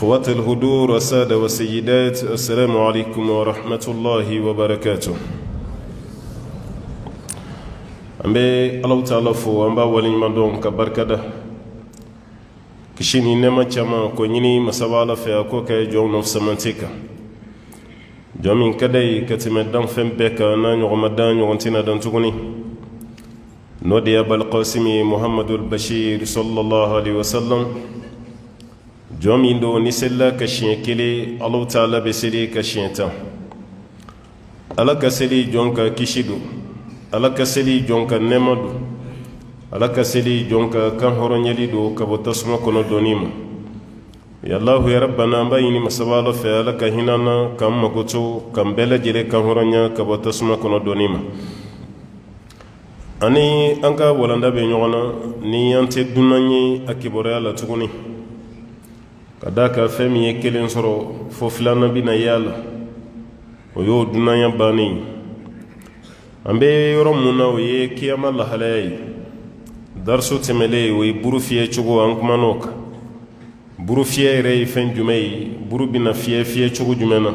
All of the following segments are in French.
إخوة الهدور والسادة والسيدات، السلام عليكم ورحمة الله وبركاته. أمبي الله تعالى فو أمبا ولي مدون كبركة كشيني نما چما كونيني مسوالا في أكوكا جون نفس منتيكا جامين كداي كتمدان فم بكا نانيو رمضان يونتينا دانتوغني نودي أبا القاسم محمد البشير صلى الله عليه وسلم جامين دو نسلا كشين كلي الله تعالى بسري كشين تا ألا كسري جونكا كشيدو ألا كسري جونكا نمدو ألا كسري جونكا كان هورن يليدو كبوتاسما كنو دونيما يا الله يا ربنا بايني مسوالا في ألا كهنانا كم مكوتو كم بلا جري كان هورن كبوتاسما كنو دونيما ani anka walanda be ɲɔgɔnna ni an tɛ dunanɲe a kibaruya la tuguni ka da ka fɛn min ye kelen sɔrɔ fo filanan bɛna y'a la o y'o dunanya bannen an bɛ yɔrɔ mun na o ye kiyama lahalaya ye dariso tɛmɛlen o ye buru fiyɛ cogo an kumana o kan buru fiyɛ yɛrɛ ye fɛn jumɛn ye buru bɛna fiyɛ cogo jumɛn na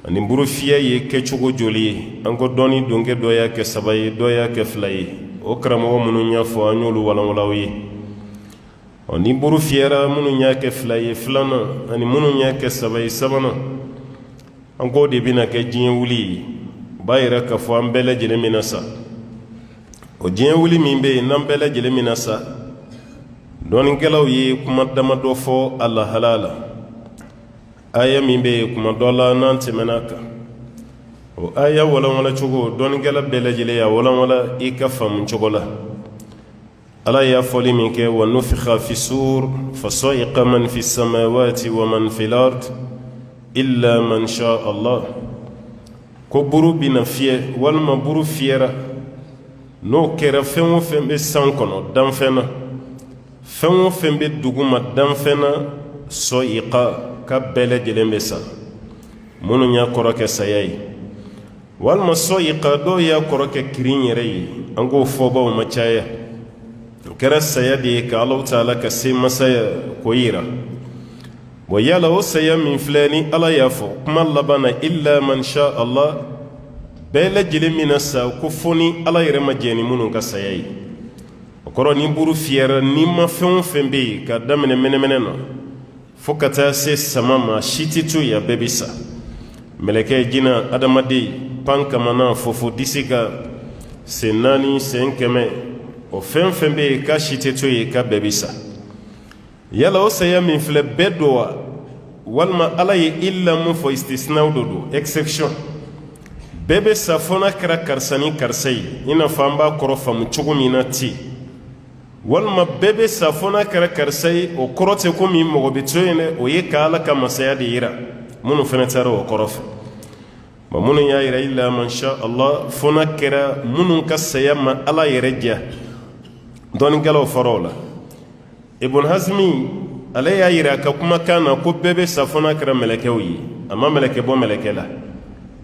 ani buru fiyɛ ye kɛcogo joli ye an ko dɔɔni donkɛ dɔ y'a kɛ 3 ye dɔ y'a kɛ 2 ye o karamɔgɔ minnu y'a fɔ an y'olu walanwalaw ye ni buru fiyɛra minnu y'a kɛ 2 ye filanan ani minnu y'a kɛ 3 ye sabanan an ko de bɛna kɛ diɲɛ wuli ye b'a yira k'a fɔ an bɛɛ lajɛlen bɛna sa o diɲɛ wuli min bɛ yen n'an bɛɛ lajɛlen bɛna sa dɔɔnikɛlaw ye kuma damadɔ fɔ a lahala la aya min bɛ kuma dɔ la n'an tɛmɛna kan o aya walanwala cogo dɔɔnikɛla bɛɛ lajɛlen y'a walanwala i ka faamu cogo la ala y'a fɔli min kɛ wa nufikha fi sur fa sa'iqa man fi samawati wa man fi l'ard illa man sha Allah ko buru bina fiyɛ walima buru fiyɛra n'o kɛra fɛn o fɛn bɛ san kɔnɔ danfɛn na fɛn o fɛn bɛ duguma danfɛn na sa'iqa ka bɛɛ lajɛlen bɛ sa minnu y'a kɔrɔ kɛ saya ye walima sa'iqa dɔw y'a kɔrɔ kɛ kirin yɛrɛ ye an k'o fɔbaw ma caya o kɛra saya de ye ka Alahu Taala ka se masaya ko yira wa yala o saya min filɛ ni Ala y'a fɔ kuma laban na illa man sha Allah bɛɛ lajɛlen mina sa ko fo ni Ala yɛrɛ ma jɛn ni minnu ka saya ye o kɔrɔ ni buru fiyɛra ni ma fɛn o fɛn bɛ yen ka daminɛ mɛnɛmɛnɛ na fo ka taa se sama ma si tɛ to yen a bɛɛ bɛ sa mɛlɛkɛ jina adamaden pan kamana fofo disi ka sen 4 sen 100 o fɛn fɛn bɛ yen k'a si tɛ to yen k'a bɛɛ bɛ sa yala o saya min filɛ bɛɛ don wa walima Ala ye illa mun fɔ istisnaw do don exception bɛɛ bɛ sa fo n'a kɛra karisa ni karisa ye i n'a fɔ an b'a kɔrɔ faamu cogo min na ten walima bɛɛ bɛ sa fo n'a kɛra karisa ye o kɔrɔ tɛ ko min mɔgɔ bɛ to yen dɛ o ye ka Ala ka masaya de yira minnu fana taara o kɔrɔ fɛ ma minnu y'a yira illa man sha Allah fo n'a kɛra minnu ka saya ma Ala yɛrɛ diya dɔɔnikɛlaw fara o la Ibn Hazmi ale y'a yira ka kumakan na ko bɛɛ bɛ sa fo n'a kɛra mɛlɛkɛw ye a ma mɛlɛkɛ bɔ mɛlɛkɛ la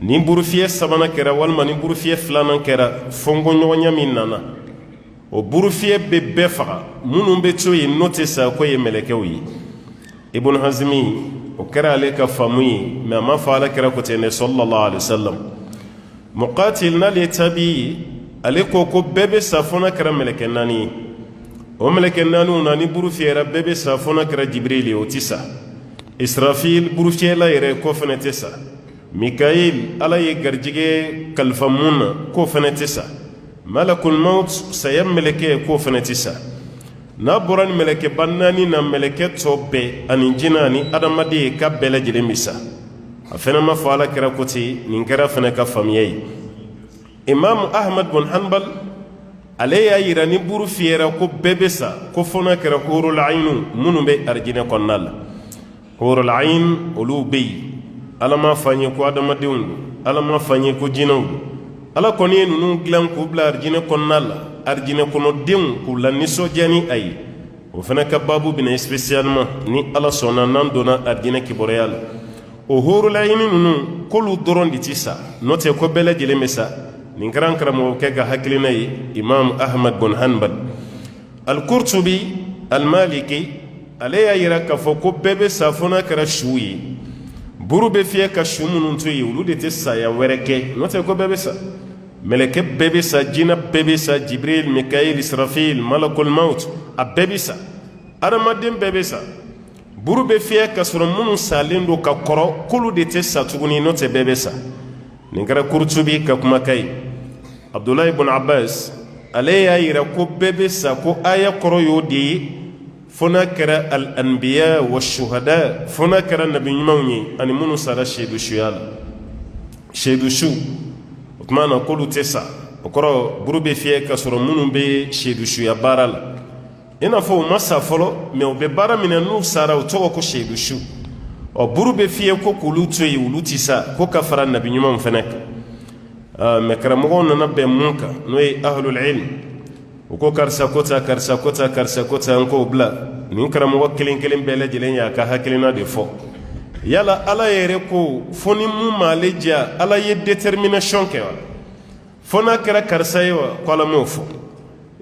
ni burufiyɛ sabanan kɛra walima ni burufiyɛ filanan kɛra fɔnkɔɲɔgɔnya min nana o burufiyɛ bɛ bɛɛ faga minnu bɛ to yen n'o tɛ sa ko ye mɛlɛkɛw ye Ibn Hazmi o kɛra ale ka faamu ye mais a ma fɔ ala kɛra ko ten ne sallallahu alaihi wasallam Muqatil n'ale ye tabi ye ale ko bɛɛ bɛ sa fo n'a kɛra mɛlɛkɛ 4 ye o mɛlɛkɛ 4 na ni buru fiyɛra bɛɛ bɛ sa fo n'a kɛra Jibril ye o tɛ sa Israfil buru fiyɛla yɛrɛ ko fana tɛ sa Mikail ala ye garijɛgɛ kalifa mun na k'o fana tɛ sa Malakul Maut saya mɛlɛkɛ k'o fana tɛ sa n'a bɔra ni mɛlɛkɛ ba 4 na mɛlɛkɛ tɔ bɛɛ ani jinɛ ani adamaden ka bɛɛ lajɛlen bɛ sa a fana ma fɔ ala kɛra ko ten nin kɛra fana ka faamuya ye Imam Ahmad bin Hanbal ale y'a yira ni buru fiyɛra ko bɛɛ bɛ sa ko fo n'a kɛra hurul ain minnu bɛ arijinɛ kɔnɔna la hurul ain olu bɛ yen Ala ma fɔ an ye ko adamadenw don Ala ma fɔ an ye ko jinɛw don Ala kɔni ye ninnu dilan k'u bila arijinɛ kɔnɔna la arijinɛ kɔnɔdenw k'u la nisɔndiya ni a ye o fana ka baabu bɛna spécialement ni Ala sɔnna n'an donna arijinɛ kibaruya la o hurul ain ninnu k'olu dɔrɔn de tɛ sa n'o tɛ ko bɛɛ lajɛlen bɛ sa nin kɛra an karamɔgɔkɛ ka hakilina ye Imam Ahmad bin Hanbal Al-Qurtubi Al-Maliki ale y'a yira k'a fɔ ko bɛɛ bɛ sa fo n'a kɛra su ye buru bɛ fiyɛ ka su minnu to yen olu de tɛ saya wɛrɛ kɛ n'o tɛ ko bɛɛ bɛ sa mɛlɛkɛ bɛɛ bɛ sa jinɛ bɛɛ bɛ sa jibril mikael israfil malakul maut a bɛɛ bɛ sa adamaden bɛɛ bɛ sa buru bɛ fiyɛ ka sɔrɔ minnu salen don ka kɔrɔ k'olu de tɛ sa tuguni n'o tɛ bɛɛ bɛ sa nin kɛra Kurtubi ka kumakan ye Abdullah ibn Abbas ale y'a yira ko bɛɛ bɛ sa ko aya kɔrɔ y'o de ye fo n'a kɛra al-anbiya wa shuhada fo n'a kɛra nabi ɲumanw ye ani minnu sara seyidu suya la seyidu su o tuma na k'olu tɛ sa o kɔrɔ buru bɛ fiyɛ ka sɔrɔ minnu bɛ seyidu suya baara la i n'a fɔ u ma sa fɔlɔ mɛ u bɛ baara min na n'u sara u tɔgɔ ko seyidu su buru bɛ fiyɛ ko k'olu to yen olu ti sa ko ka fara nabi ɲumanw fɛnɛ kan mɛ karamɔgɔw nana bɛn mun kan n'o ye ahlul ilm u ko karisa ko ta karisa ko ta karisa ko ta an k'o bila nin karamɔgɔ kelen kelen bɛɛ lajɛlen y'a ka hakilina de fɔ yala ala yɛrɛ ko fo ni mun m'ale diya ala ye détermination kɛ wa fo n'a kɛra karisa ye wa ko ala m'o fɔ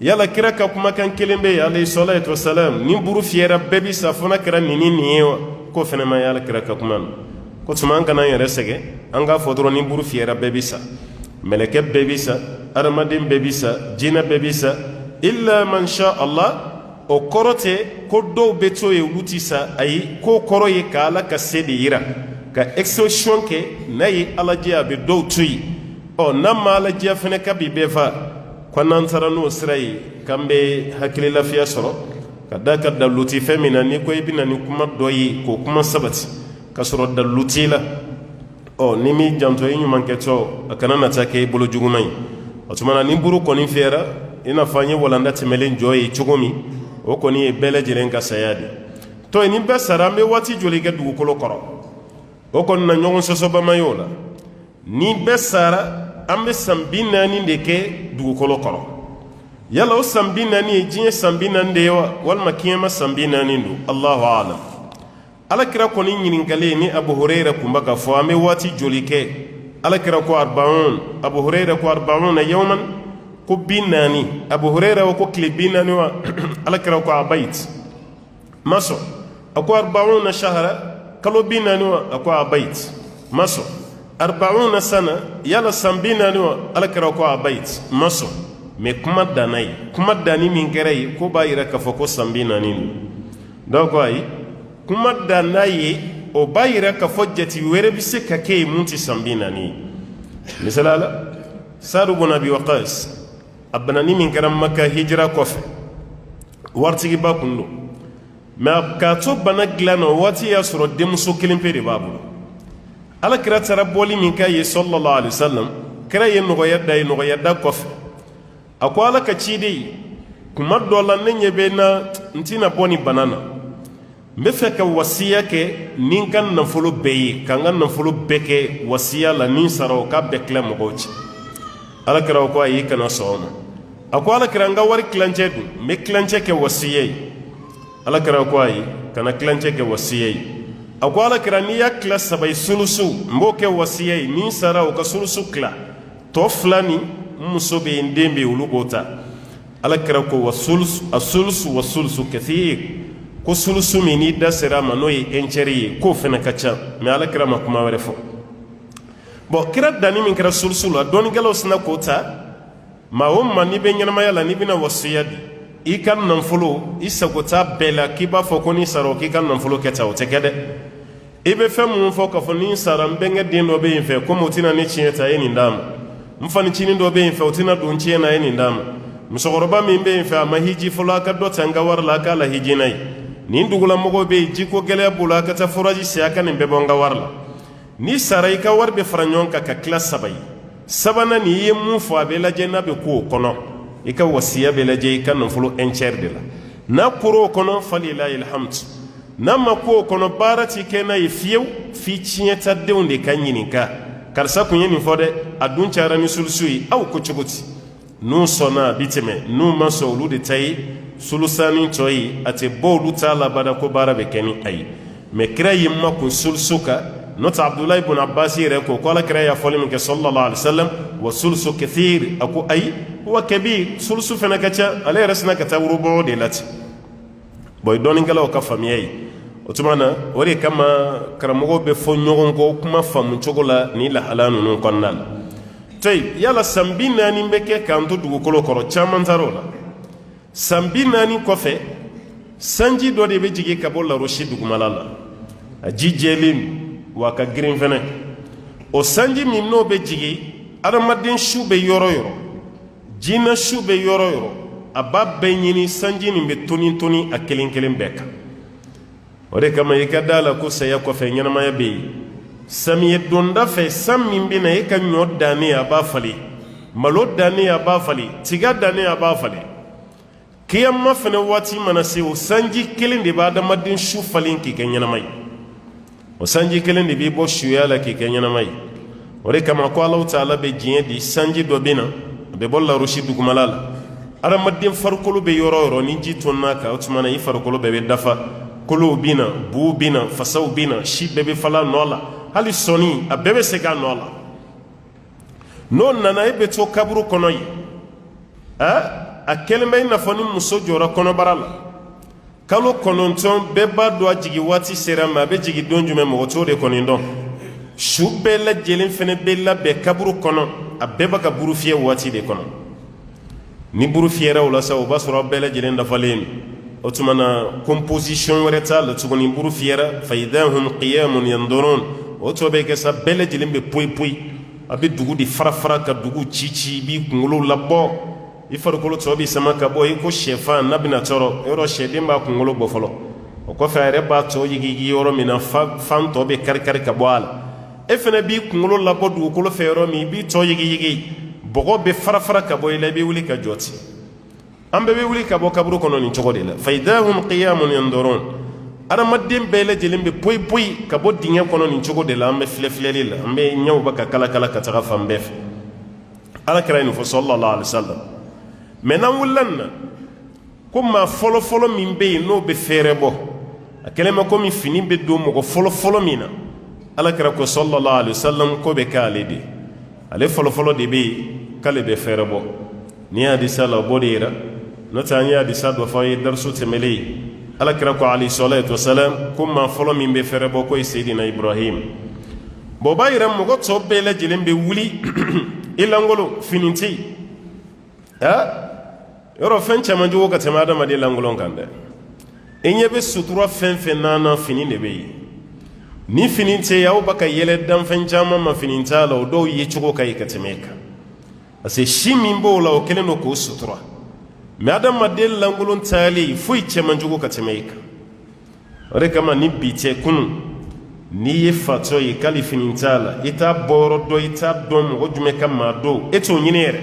yala kira ka kumakan kelen bɛ yen alayhi salatu wasalam ni buru fiyɛra bɛɛ bi sa fo n'a kɛra nin ni nin ye wa ko fɛnɛ ma ye ala kira ka kuma na ko tuma an kana an yɛrɛ sɛgɛn an k'a fɔ dɔrɔn ni buru fiyɛra bɛɛ bi sa mɛlɛkɛ bɛɛ bi sa adamaden bɛɛ bi sa jinɛ bɛɛ bi sa illa man sha Allah o kɔrɔ tɛ ko dɔw bɛ to yen olu ti sa ayi k'o kɔrɔ ye ka ala ka se de yira ka exception kɛ n'a ye ala diya a bɛ dɔw to yen n'a ma ala diya fɛnɛ ka bi bɛɛ fa ko n'an taara n'o sira ye k'an bɛ hakili lafiya sɔrɔ ka da ka dalu ti fɛn min na n'i ko i bɛ na ni kuma dɔ ye k'o kuma sabati ka sɔrɔ dalu t'i la ni mi janto i ɲuman kɛtɔ a kana na taa kɛ i bolo juguman ye o tuma na ni buru kɔni fiyɛra i n'a fɔ an ye walanda tɛmɛlen jɔ ye cogo min o kɔni ye bɛɛ lajɛlen ka saya de to ni bɛɛ sara an bɛ waati joli kɛ dugukolo kɔrɔ o kɔni na ɲɔgɔn sɔsɔbama y'o la ni bɛɛ sara an bɛ san 40 de kɛ dugukolo kɔrɔ yala o san 40 ye diɲɛ san 40 de ye wa walima kiyama san 40 don Allahu a'lam alakira kɔni ɲininkali ni Abu Hurayra kun bɛ ka fɔ an bɛ waati joli kɛ alakira ko 40 Abu Hurayra ko 40 yawman ko 40 Abu Hurayra ko tile 40 wa alakira ko abayt maso ako 40 shahra kalo 40 wa ako abayt maso 40 sana yala san 40 wa alakira ko abayt maso me kuma danai kuma dani min kɛra ye ko b'a yira k'a fɔ ko san 40 donc ayi kuma danna ye o b'a yira k'a fɔ jati wɛrɛ bɛ se ka kɛ yen mun ti san 40 ye misala la Sa'd ibn Abi Waqqas a banani min kɛra Maka hijira kɔfɛ waritigiba kun don mɛ k'a to bana dilan na o waati y'a sɔrɔ denmuso kelen pe de b'a bolo alakira taara bɔli min k'a ye sallallahu alaihi wasallam kira ye nɔgɔya da ye nɔgɔya da kɔfɛ a ko ala ka ciden kuma dɔ la ne ɲɛ bɛ na n tɛna bɔ ni bana na n bɛ fɛ ka wasiya kɛ ni n ka nafolo bɛɛ ye ka n ka nafolo bɛɛ kɛ wasiya la ni n sara o k'a bɛɛ tila mɔgɔw cɛ alakira ko ayi kana sɔn o ma a ko alakira n ka wari tilancɛ dun n bɛ tilancɛ kɛ wasiya ye alakira ko ayi kana tilancɛ kɛ wasiya ye a ko alakira n'i y'a tila 3 ye sulusu n b'o kɛ wasiya ye ni n sara o ka sulusu tila tɔ 2 ni muso bɛ yen den bɛ yen olu b'o ta alakira ko wa sulusu kathir ko sulusu min n'i da sera a ma n'o ye encɛri ye k'o fana ka ca mɛ alakira ma kuma wɛrɛ fɔ bɔn kira danni min kɛra sulusu la dɔnnikɛlaw sina k'o ta maa o maa n'i bɛ ɲɛnamaya la n'i bɛna wasiya di i ka nafolo i sagota bɛɛ la k'i b'a fɔ ko n'i sara o k'i ka nafolo kɛ ta o tɛ kɛ dɛ i bɛ fɛn mun fɔ k'a fɔ ni n sara n bɛnkɛ den dɔ bɛ yen fɛ komi o tɛna ne tiɲɛ ta e nin d'a ma n fanicinin dɔ bɛ yen fɛ o tɛna don tiɲɛ na e nin d'a ma musokɔrɔba min bɛ yen fɛ a ma hiji fɔlɔ a ka dɔ ta n ka wari la a k'a la hiji n'a ye nin dugulamɔgɔw bɛ yen jiko gɛlɛya b'o la a ka taa furaji si a ka nin bɛɛ bɔ n ka wari la n'i sara i ka wari bɛ fara ɲɔgɔn kan ka tila 3 ye sabanan nin i ye mun fɔ a bɛ lajɛ n'a bɛ k'o kɔnɔ i ka wasiya bɛ lajɛ i ka nafolo encɛri de la n'a kor'o kɔnɔ falilahi alhamdu n'a ma k'o kɔnɔ baara ti kɛ n'a ye fiyewu f'i tiɲɛtadenw de ka ɲininka karisa kun ye nin fɔ dɛ a dun cayara ni sulusu ye aw ko cogo di n'u sɔnna a bi tɛmɛ n'u ma sɔn olu de ta ye sulusani tɔ ye a tɛ bɔ olu ta la bada ko baara bɛ kɛ ni a ye mɛ kira ye makun sulusu kan n'o tɛ Abdullah ibn Abbas yɛrɛ ko ala kira y'a fɔli min kɛ sallallahu alaihi wasallam wa sulusu kathir a ko ayi wa kabir sulusu fana ka ca ale yɛrɛ sina ka taa worobɔ de la ten boy doninkɛlaw ka faamuya ye o tuma na o de kama karamɔgɔw bɛ fɔ ɲɔgɔn kɔ kuma faamu cogo la ni lahala ninnu kɔnɔna la toyi yala san 40 bɛ kɛ k'an to dugukolo kɔrɔ caman taara o la san 40 kɔfɛ sanji dɔ de bɛ jigin ka bɔ larosi dugumala la a ji jɛlen wa ka girin fɛnɛ o sanji min n'o bɛ jigin adamaden su bɛ yɔrɔ yɔrɔ jinɛ su bɛ yɔrɔ yɔrɔ a b'a bɛɛ ɲini sanji nin bɛ toni toni a kelen kelen bɛɛ kan o de kama i ka da la ko saya kɔfɛ ɲɛnamaya bɛ yen samiyɛ donda fɛ san min bɛ na e ka ɲɔ dannen a b'a falen malo dannen a b'a falen tiga dannen a b'a falen kiyama fɛnɛ waati mana se o sanji kelen de bɛ adamaden su falen k'i kɛ ɲɛnama ye o sanji kelen de b'i bɔ suya la k'i kɛ ɲɛnama ye o de kama ko Alahu Taala bɛ diɲɛ di sanji dɔ bɛ na a bɛ bɔ larosi dugumala la adamaden farikolo bɛ yɔrɔ o yɔrɔ ni ji tɔnna kan o tuma na i farikolo bɛɛ bɛ dafa kolow bɛ na buw bɛ na fasaw bɛ na si bɛɛ bɛ fala a nɔ la hali sɔni a bɛɛ bɛ segin a nɔ la n'o nana e bɛ to kaburu kɔnɔ yen a kɛlen bɛ i n'a fɔ ni muso jɔra kɔnɔbara la kalo 9 bɛɛ b'a dɔn a jigin waati sera mais a bɛ jigin don jumɛn mɔgɔ t'o de kɔni dɔn su bɛɛ lajɛlen fɛnɛ bɛ labɛn kaburu kɔnɔ a bɛɛ b'a ka buru fiyɛ waati de kɔnɔ ni buru fiyɛra o la sa o b'a sɔrɔ a bɛɛ lajɛlen dafalen o tuma na composition wɛrɛ t'a la tuguni buru fiyɛra fa idha hum qiyamun yandurun o tɔ bɛ kɛ sa bɛɛ lajɛlen bɛ poyi poyi a bɛ dugu de fara fara ka dugu ci ci i b'i kunkolo labɔ i farikolo tɔ bɛ sama ka bɔ i ko sɛfan n'a bɛna tɔɔrɔ yɔrɔ sɛden b'a kunkolo bɔ fɔlɔ o kɔfɛ a yɛrɛ b'a tɔ yigigi yɔrɔ min na fan tɔ bɛ kari kari ka bɔ a la e fɛnɛ b'i kunkolo labɔ dugukolo fɛ yɔrɔ min i b'i tɔ yigiyigi bɔgɔ bɛ fara fara ka bɔ i la i bɛ wuli ka jɔ ten an bɛɛ bɛ wuli ka bɔ kaburu kɔnɔ nin cogo de la fa idha hum qiyamun yanzurun adamaden bɛɛ lajɛlen bɛ poyi poyi ka bɔ dingɛ kɔnɔ nin cogo de la an bɛ filɛ filɛli la an bɛ ɲɛw bɛ ka kala kala ka taga fan bɛɛ fɛ alakira ye nin fɔ sallallahu alaihi wasallam mɛ n'an wulila nin na ko maa fɔlɔ fɔlɔ min bɛ yen n'o bɛ fɛɛrɛ bɔ a kɛlen bɛ komi fini bɛ don mɔgɔ fɔlɔ fɔlɔ min na alakira ko sallallahu alaihi wasallam ko bɛ kɛ ale de ale fɔlɔ fɔlɔ de bɛ yen k'ale bɛ fɛɛrɛ bɔ ni y'a hadisa la o b'o de yira n'o tɛ an ye hadisa dɔ fɔ an ye darisu tɛmɛlen ye alakira ko alayhi salatu wasalam ko maa fɔlɔ min bɛ fɛɛrɛ bɔ k'o ye Seydina Ibrahim bon o b'a yira mɔgɔ tɔ bɛɛ lajɛlen bɛ wuli i langolo fini tɛ yen yɔrɔ fɛn caman jugu ka tɛmɛ adamaden langolon kan dɛ i ɲɛ bɛ sutura fɛn fɛn n'an fini de bɛ yen ni fini tɛ yen aw bɛ ka yɛlɛ danfɛn caman ma fini t'a la o dɔw ye cogo ka ɲi ka tɛmɛ kan parce que si min b'o la o kɛlen don k'o sutura mais adamaden langolon taalen foyi cɛman jugu ka tɛmɛ i kan o de kama ni bi tɛ kunun n'i ye fatɔ ye k'ale fini t'a la i t'a bɔ yɔrɔ dɔn i t'a dɔn mɔgɔ jumɛn ka maa don e t'o ɲini yɛrɛ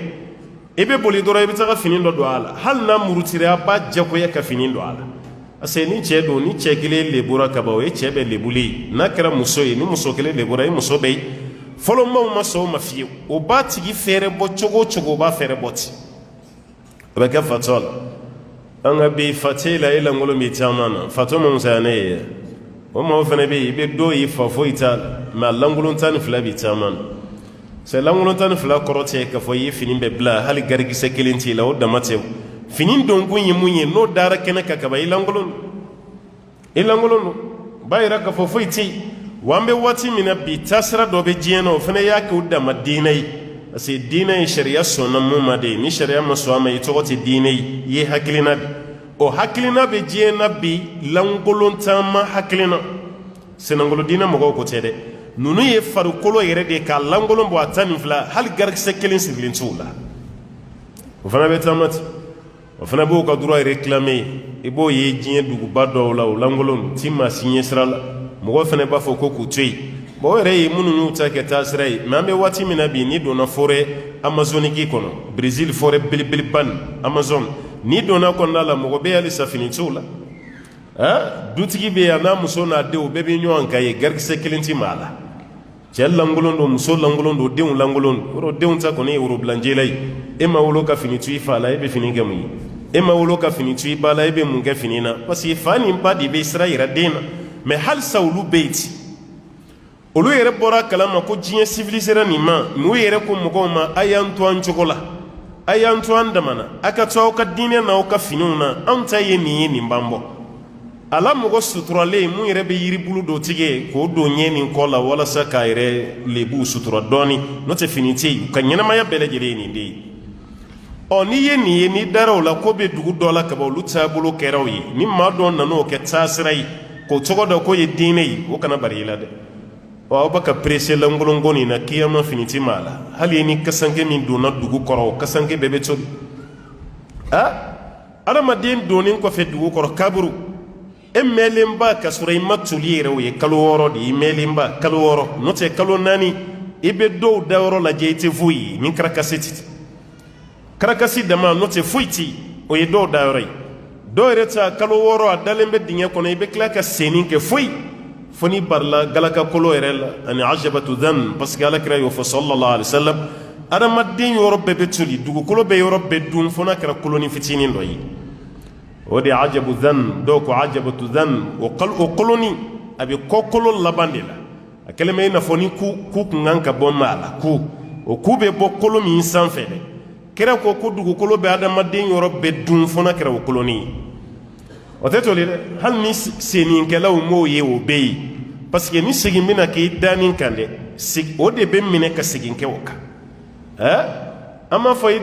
i bɛ boli dɔrɔn i bɛ taga fini dɔ don a la hali n'a murutira a b'a jagoya ka fini don a la parce que ni cɛ don ni cɛ kelen lebura ka ban o ye cɛ bɛɛ lebuli ye n'a kɛra muso ye ni muso kelen lebura i muso bɛ yen fɔlɔ maaw ma sɔn o ma fiyewu o b'a tigi fɛɛrɛ bɔ cogo o cogo o b'a fɛɛrɛ bɔ ten o bɛ kɛ fatɔ la an ka bi fate la e langolo bɛ caman na fatɔ minnu saya ne ye o maaw fana bɛ yen i bɛ dɔw ye fa foyi t'a la mais a langolon 12 bɛ caman na c'est langolon 12 kɔrɔ tɛ k'a fɔ i ye fini bɛɛ bila hali garikisɛ kelen t'i la o dama tɛ fini donkun ye mun ye n'o dara kɛnɛ kan kaban i langolon don b'a yira k'a fɔ foyi tɛ yen wa an bɛ waati min na bi taasira dɔ bɛ diɲɛ na o fana y'a kɛ o dama diinɛ ye parce que diinɛ ye sariya sɔnna mun ma de ye ni sariya ma sɔn a ma i tɔgɔ tɛ diinɛ ye i ye hakilina de o hakilina bɛ diɲɛ na bi langolon taama hakilina senangolo diinɛ mɔgɔw ko tɛ dɛ ninnu ye farikolo yɛrɛ de k'a langolon bɔ a 12 hali garikisɛ kelen sirilen t'o la o fana bɛ taama ten o fana b'o ka droit réclamer i b'o ye diɲɛ duguba dɔw la o langolon ti maa si ɲɛ sira la mɔgɔ fana b'a fɔ ko k'u to yen bon o yɛrɛ ye minnu y'u ta kɛ taasira ye mais an bɛ waati min na bi n'i donna forêt amazonique kɔnɔ Brésil forêt belebeleba nin Amazon n'i donna kɔnɔna la mɔgɔ bɛ halisa fini t'o la dutigi bɛ yen a n'a muso n'a denw bɛɛ bɛ ɲɔgɔn kan ye garikisɛ kelen ti maa la cɛ langolon don muso langolon don denw langolon don yɔrɔ denw ta kɔni ye worobilanjɛla ye e ma wolo ka fini to i fa la e bɛ fini kɛ mun ye e ma wolo ka fini to i ba la e bɛ mun kɛ fini na parce que fa ni ba de bɛ sira yira den na mais halisa olu bɛ yen ten olu yɛrɛ bɔra kalama ko diɲɛ civilisera nin ma n'u yɛrɛ ko mɔgɔw ma a y'an to an cogo la a y'an to an dama na a ka to aw ka diinɛ n'aw ka finiw na anw ta ye nin ye nin b'an bɔ ala mɔgɔ suturalen mun yɛrɛ bɛ yiribulu dɔ tigɛ k'o don ɲɛ nin kɔ la walasa k'a yɛrɛ lebu sutura dɔɔni n'o tɛ fini tɛ yen ka ɲɛnamaya bɛɛ lajɛlen ye nin de ye n'i ye nin ye n'i dara o la ko bɛ dugu dɔ la kaban olu taabolo kɛra o ye ni maa dɔ nana o kɛ taasira ye k'o tɔgɔ dɔn k'o ye diinɛ ye o kana bari i la dɛ aw bɛ ka perese langolongo nin na kiyama fini tɛ maa la hali ni kasanke min donna dugu kɔrɔ o kasanke bɛɛ bɛ tobi adamaden donnen kɔfɛ dugu kɔrɔ kaburu e mɛnlenba ka sɔrɔ i ma toli yɛrɛ o ye kalo 6 de ye i mɛnlenba kalo 6 n'o tɛ kalo 4 i bɛ dɔw dayɔrɔ lajɛ i tɛ foyi ye ni karakasi tɛ karakasi dama n'o tɛ foyi tɛ o ye dɔw dayɔrɔ ye dɔw yɛrɛ ta kalo 6 a dalen bɛ dingɛ kɔnɔ i bɛ tila ka senni kɛ foyi fo ni barila galaka kolo yɛrɛ la ani ajabatu dhan parce que alakira y'o fɔ sallallahu alaihi wasallam adamaden yɔrɔ bɛɛ bɛ toli dugukolo bɛ yɔrɔ bɛɛ dun fo n'a kɛra kolonin fitinin dɔ ye o de ajabu dhan dɔw ko ajabatu dhan o kolonin a bɛ kɔ kolo laban de la a kɛlen bɛ i n'a fɔ ni ku kun kan ka bɔ maa la o ku bɛ bɔ kolo min sanfɛ dɛ kira ko dugukolo bɛ adamaden yɔrɔ bɛɛ dun fo n'a kɛra o kolonin ye o tɛ toli dɛ hali ni senninkɛlaw m'o ye o bɛ yen parce que ni segin bɛna kɛ i danin kan dɛ o de bɛ minɛ ka segin kɛ o kan an b'a fɔ i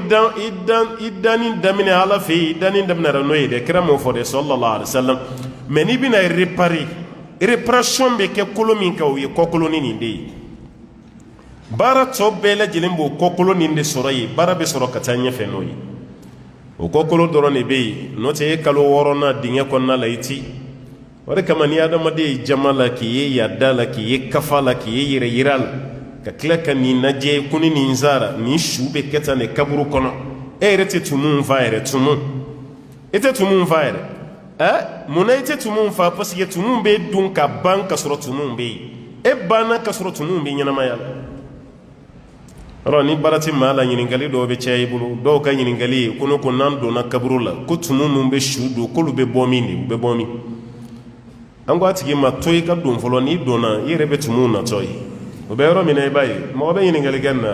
danni daminɛ ala fɛ yen i danni daminɛra n'o ye dɛ kira m'o fɔ dɛ sallallahu alaihi wasallam mais n'i bɛna réparation bɛ kɛ kolo min kan o ye kɔkolonin nin de ye baara tɔ bɛɛ lajɛlen b'o kɔkolo nin de sɔrɔ yen baara bɛ sɔrɔ ka taa ɲɛfɛ n'o ye o kɔkolo dɔrɔn de bɛ yen n'o tɛ e kalo 6nan dingɛ kɔnɔna la i ti o de kama ni adamaden ye jama la k'i ye yada la k'i ye kafa la k'i ye yɛrɛ yira la ka tila ka nin lajɛ ko ni nin zara nin su bɛ kɛ tan de kaburu kɔnɔ e yɛrɛ tɛ tumu fa yɛrɛ tumu e tɛ tumu fa yɛrɛ munna i tɛ tumu fa parce que tumu bɛ dun ka ban ka sɔrɔ tumu bɛ yen e banna ka sɔrɔ tumu bɛ ɲɛnamaya la alors ni baara tɛ maa la ɲininkali dɔw bɛ caya i bolo dɔw ka ɲininkali ye ko ne ko n'an donna kaburu la ko tumu min bɛ su don k'olu bɛ bɔ min de u bɛ bɔ min an ko a tigi ma to i ka don fɔlɔ n'i donna i yɛrɛ bɛ tumu natɔ ye o bɛ yɔrɔ min na i b'a ye mɔgɔ bɛ ɲininkali kɛ na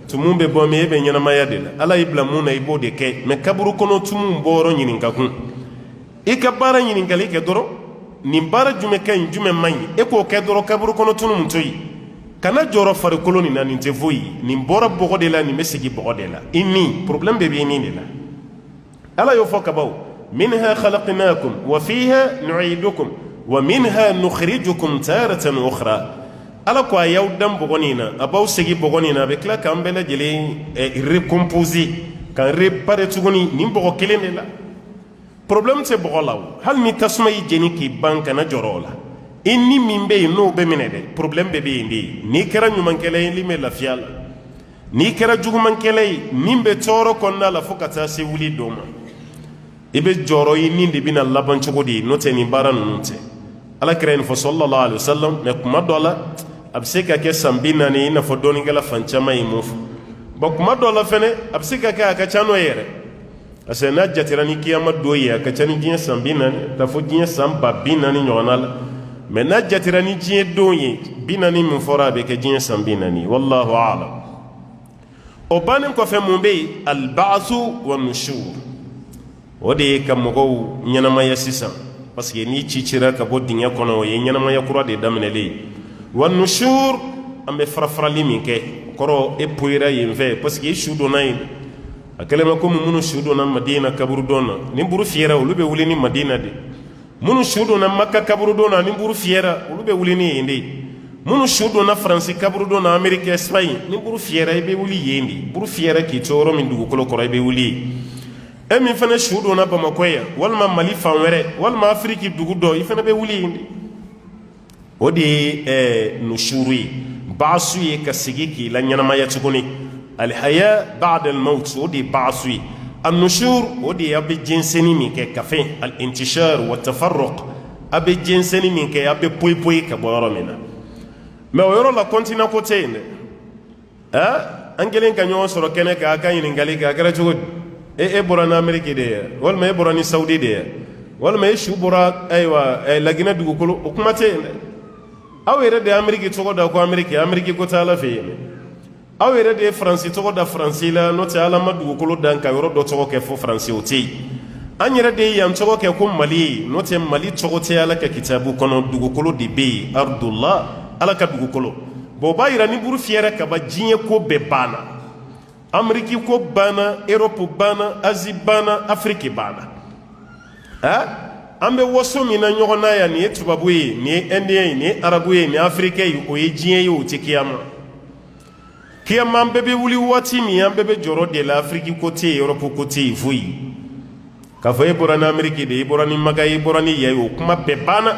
tumu bɛ bɔ min e bɛ ɲɛnamaya de la ala y'i bila mun na i b'o de kɛ mais kaburu kɔnɔ tumu bɔ yɔrɔ ɲininka kun i ka baara ɲininkali kɛ dɔrɔn nin baara jumɛn ka ɲi jumɛn man ɲi e k'o kɛ dɔrɔn kaburu kɔnɔ tunu mun to yen kana jɔrɔ farikolo nin na nin tɛ foyi nin bɔra bɔgɔ de la nin bɛ segin bɔgɔ de la i ni problème bɛɛ b'i ni de la ala y'o fɔ kabaw minha khalaqnakum wa fiha nu'idukum wa minha nukhrijukum taratan ukhra ala ko a y'aw dan bɔgɔ nin na a b'aw segin bɔgɔ nin na a bɛ tila k'an bɛɛ lajɛlen recomposer k'an réparer tuguni nin bɔgɔ kelen de la problème tɛ bɔgɔ la o hali ni tasuma y'i jeni k'i ban kana jɔrɔ o la i ni min bɛ yen n'o bɛ minɛ dɛ problème bɛɛ bɛ yen de n'i kɛra ɲumankɛla ye min bɛ lafiya la n'i kɛra jugumankɛla ye min bɛ tɔɔrɔ kɔnɔna la fo ka taa se wuli dɔw ma i bɛ jɔrɔ i ni de bɛna laban cogo di n'o tɛ nin baara ninnu tɛ ala kɛra nin fɔ sallallahu alaihi wasallam mais kuma dɔ la a bɛ se ka kɛ san 40 i n'a fɔ dɔɔninkɛla fan caman ye mun fɔ bon kuma dɔ la fɛnɛ a bɛ se ka kɛ a ka ca n'o ye yɛrɛ parce que n'a jatera ni kiyama don ye a ka ca ni diɲɛ san 40 ka fɔ diɲɛ san 40,000 ɲɔgɔnna la mais n'a jatera ni diɲɛ don ye 40 min fɔra a bɛ kɛ diɲɛ san 40 wallahu a'lam o bannen kɔfɛ mun bɛ yen alba'su wa nushur o de ye ka mɔgɔw ɲɛnamaya sisan parce que n'i cicira ka bɔ dingɛ kɔnɔ o ye ɲɛnamaya kura de daminɛlen ye wa nushur an bɛ farafarali min kɛ kɔrɔ e poyira yen fɛ parce que i su donna yen a kɛlen bɛ komi minnu su donna madina kaburu dɔn na ni buru fiyɛra olu bɛ wuli ni madina de minnu su donna maka kaburu dɔn na ni buru fiyɛra olu bɛ wuli ni yen de minnu su donna faransi kaburu dɔn na ameriki espagne ni buru fiyɛra i bɛ wuli yen de buru fiyɛra k'i to yɔrɔ min dugukolo kɔrɔ i bɛ wuli yen e min fana su donna bamakɔ yan walima mali fan wɛrɛ walima afiriki dugu dɔ i fana bɛ wuli yen de o de ye nushuru ye baasu ye ka sigi k'i la ɲɛnamaya tuguni alhaya ba'da almaut o de ye baasu ye النشور ودي أبي جنسني منك كفين الانتشار والتفرق أبي جنسني منك أبي بوي بوي كبارا منا ما ويرو لا كونتينا كوتين أنجلين كان يوصل كنا كأكاين إنجلي كأكرا جود برانا أمريكي ده ولا ما برانا سعودي ده ولا ما يشوف برا أيوة لكن دوغو كلو أكمتين أو يرد أمريكي تقول ده كو أمريكي كوتالا فيه aw yɛrɛ de ye faransi tɔgɔ da faransi la n'o tɛ ala ma dugukolo dan ka yɔrɔ dɔ tɔgɔ kɛ fo faransi o tɛ yen an yɛrɛ de yan tɔgɔ kɛ ko mali n'o tɛ mali tɔgɔ tɛ ala ka kitabu kɔnɔ dugukolo de bɛ yen ardullah ala ka dugukolo bon o b'a yira ni buru fiyɛra ka ban diɲɛ ko bɛɛ banna ameriki ko banna europe banna asie banna afrique banna an bɛ waso min na ɲɔgɔn na yan nin ye tubabu ye nin ye indien ye nin ye arabu ye nin ye africain ye o ye diɲɛ ye o tɛ kiyama kiyama an bɛɛ bɛ wuli waati min an bɛɛ bɛ jɔrɔ de la afrique ko tɛ yen europe ko tɛ yen foyi k'a fɔ e bɔra ni ameriki de e bɔra ni maga e bɔra ni yaye o kuma bɛɛ banna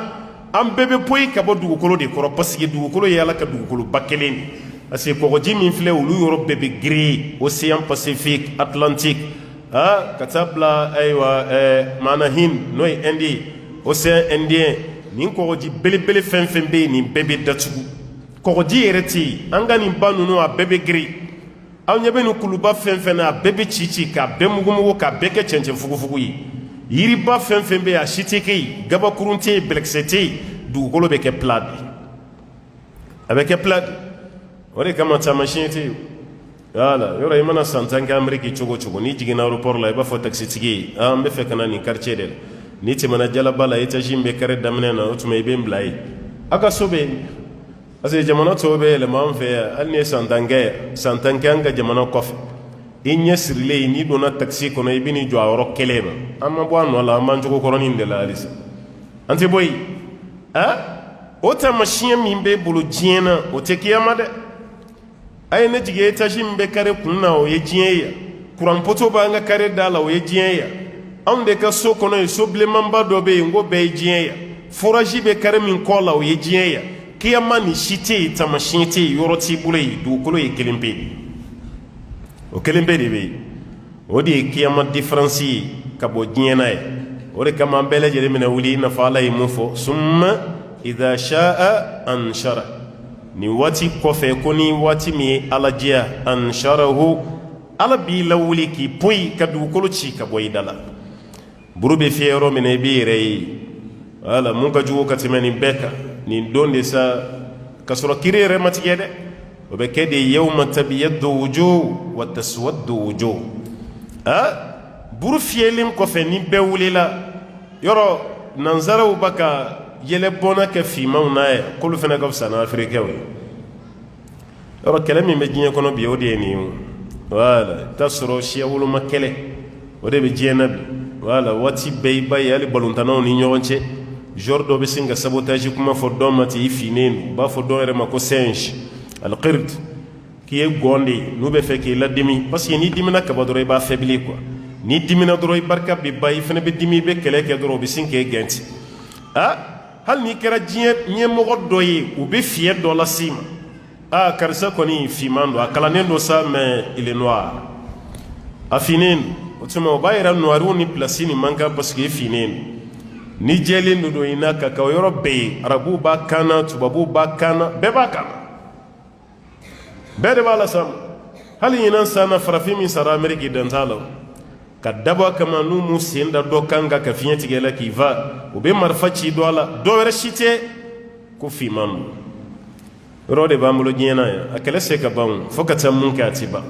an bɛɛ bɛ bɔ yen ka bɔ dugukolo de kɔrɔ parce que dugukolo ye ala ka dugukoloba kelen de parce que kɔgɔji min filɛ olu yɔrɔ bɛɛ bɛ giri océan pacifique atlantique ka taa bila ayiwa maana hind n'o ye inde ye océan indien nin kɔgɔji belebele fɛn fɛn bɛ yen nin bɛɛ bɛ datugu kɔgɔji yɛrɛ tɛ yen an ka nin ba ninnu a bɛɛ bɛ giri aw ɲɛ bɛ nin kuluba fɛn fɛn na a bɛɛ bɛ ci k'a bɛɛ mugumugu k'a bɛɛ kɛ cɛncɛn fugufugu ye yiriba fɛn fɛn bɛ yen a si tɛ kɛ yen gabakurun tɛ yen bɛlɛkisɛ tɛ yen dugukolo bɛ kɛ plat de a bɛ kɛ plat de o de kama taamasiyɛn tɛ yen wala yɔrɔ i mana san 10 kɛ ameriki cogo cogo n'i jiginna aéroport la i b'a fɔ taxitigi ye n bɛ fɛ ka na nin quartier de la n'i tɛmɛna jalaba la étage min bɛ kɛrɛ daminɛ na o tuma i bɛ n bila yen a ka so bɛ yen parce que jamana tɔw bɛ yɛlɛma an fɛ yan hali ni ye san 10 kɛ an ka jamana kɔfɛ i ɲɛ sirilen n'i donna taxi kɔnɔ i bɛ n'i jɔ a yɔrɔ kelen na an ma bɔ a nɔ la an b'an cogo kɔrɔnin de la halisa an tɛ bɔ yen o taamasiyɛn min b'e bolo diɲɛ na o tɛ kiyama dɛ a ye ne jigin étage min bɛ kare kun na o ye diɲɛ ye kuran poto b'an ka kare da la o ye diɲɛ ye anw de ka so kɔnɔ yen so bilenmanba dɔ bɛ yen ko bɛɛ ye diɲɛ ye forage bɛ kare min kɔ la o ye diɲɛ ye kiyama ni si tɛ yen taamasiyɛn tɛ yen yɔrɔ t'i bolo yen dugukolo ye kelen pe de o kelen pe de bɛ yen o de ye kiyama différence ye ka bɔ diɲɛ na ye o de kama an bɛɛ lajɛlen bɛna wuli i n'a fɔ ala ye mun fɔ summa idha sha'a anshara ni waati kɔfɛ ko ni waati min ye ala diya ansharahu ala b'i lawuli k'i poyi ka dugukolo ci ka bɔ i da la buru bɛ fiyɛ yɔrɔ min na i b'i yɛrɛ ye wala mun ka jugu ka tɛmɛ nin bɛɛ kan nin don de sa ka sɔrɔ kiri yɛrɛ ma tigɛ dɛ o bɛ kɛ de yawma tabyaddu wujuh wa taswaddu wujuh buru fiyɛlen kɔfɛ ni bɛɛ wulila yɔrɔ nanzaraw b'a ka yɛlɛbɔnna kɛ fimanw na ye k'olu fana ka fisa na afirikɛw ye yɔrɔ kɛlɛ min bɛ diɲɛ kɔnɔ bi o de ye nin ye wala i t'a sɔrɔ siya woloma kɛlɛ o de bɛ diɲɛ na bi wala waati bɛɛ i b'a ye hali balontannaw ni ɲɔgɔn cɛ joueur dɔ bɛ sin ka sabotage kuma fɔ dɔ ma ten i finnen don u b'a fɔ dɔ yɛrɛ ma ko singe alqird k'i ye gɔn de ye n'u bɛ fɛ k'i ladimi parce que n'i dimina kaba dɔrɔn i b'a faiblir quoi n'i dimina dɔrɔn i barika bɛ ban i fana bɛ dimi i bɛ kɛlɛ kɛ dɔrɔn u bɛ sin k'e gɛnti hali n'i kɛra diɲɛ ɲɛmɔgɔ dɔ ye u bɛ fiyɛ dɔ las'i ma karisa kɔni finman don a kalannen don sa mais il est noir a finnen don o tuma o b'a yira noirew ni place nin man kan parce que i finnen don ni jɛlen don i n'a ka kan o yɔrɔ bɛɛ ye arabuw b'a kan na tubabuw b'a kan na bɛɛ b'a kan na bɛɛ de b'a la sa hali ɲinan san na farafin min sara ameriki dan t'a la ka dabɔ a kama n'u m'u sen da dɔ kan ka fiɲɛ tigɛ la k'i fa u bɛ marifa ci dɔ a la dɔ wɛrɛ si tɛ ko finman don yɔrɔ de b'an bolo diɲɛ na yan a kɛlɛ se ka ban fo ka taa mun kɛ a ti ban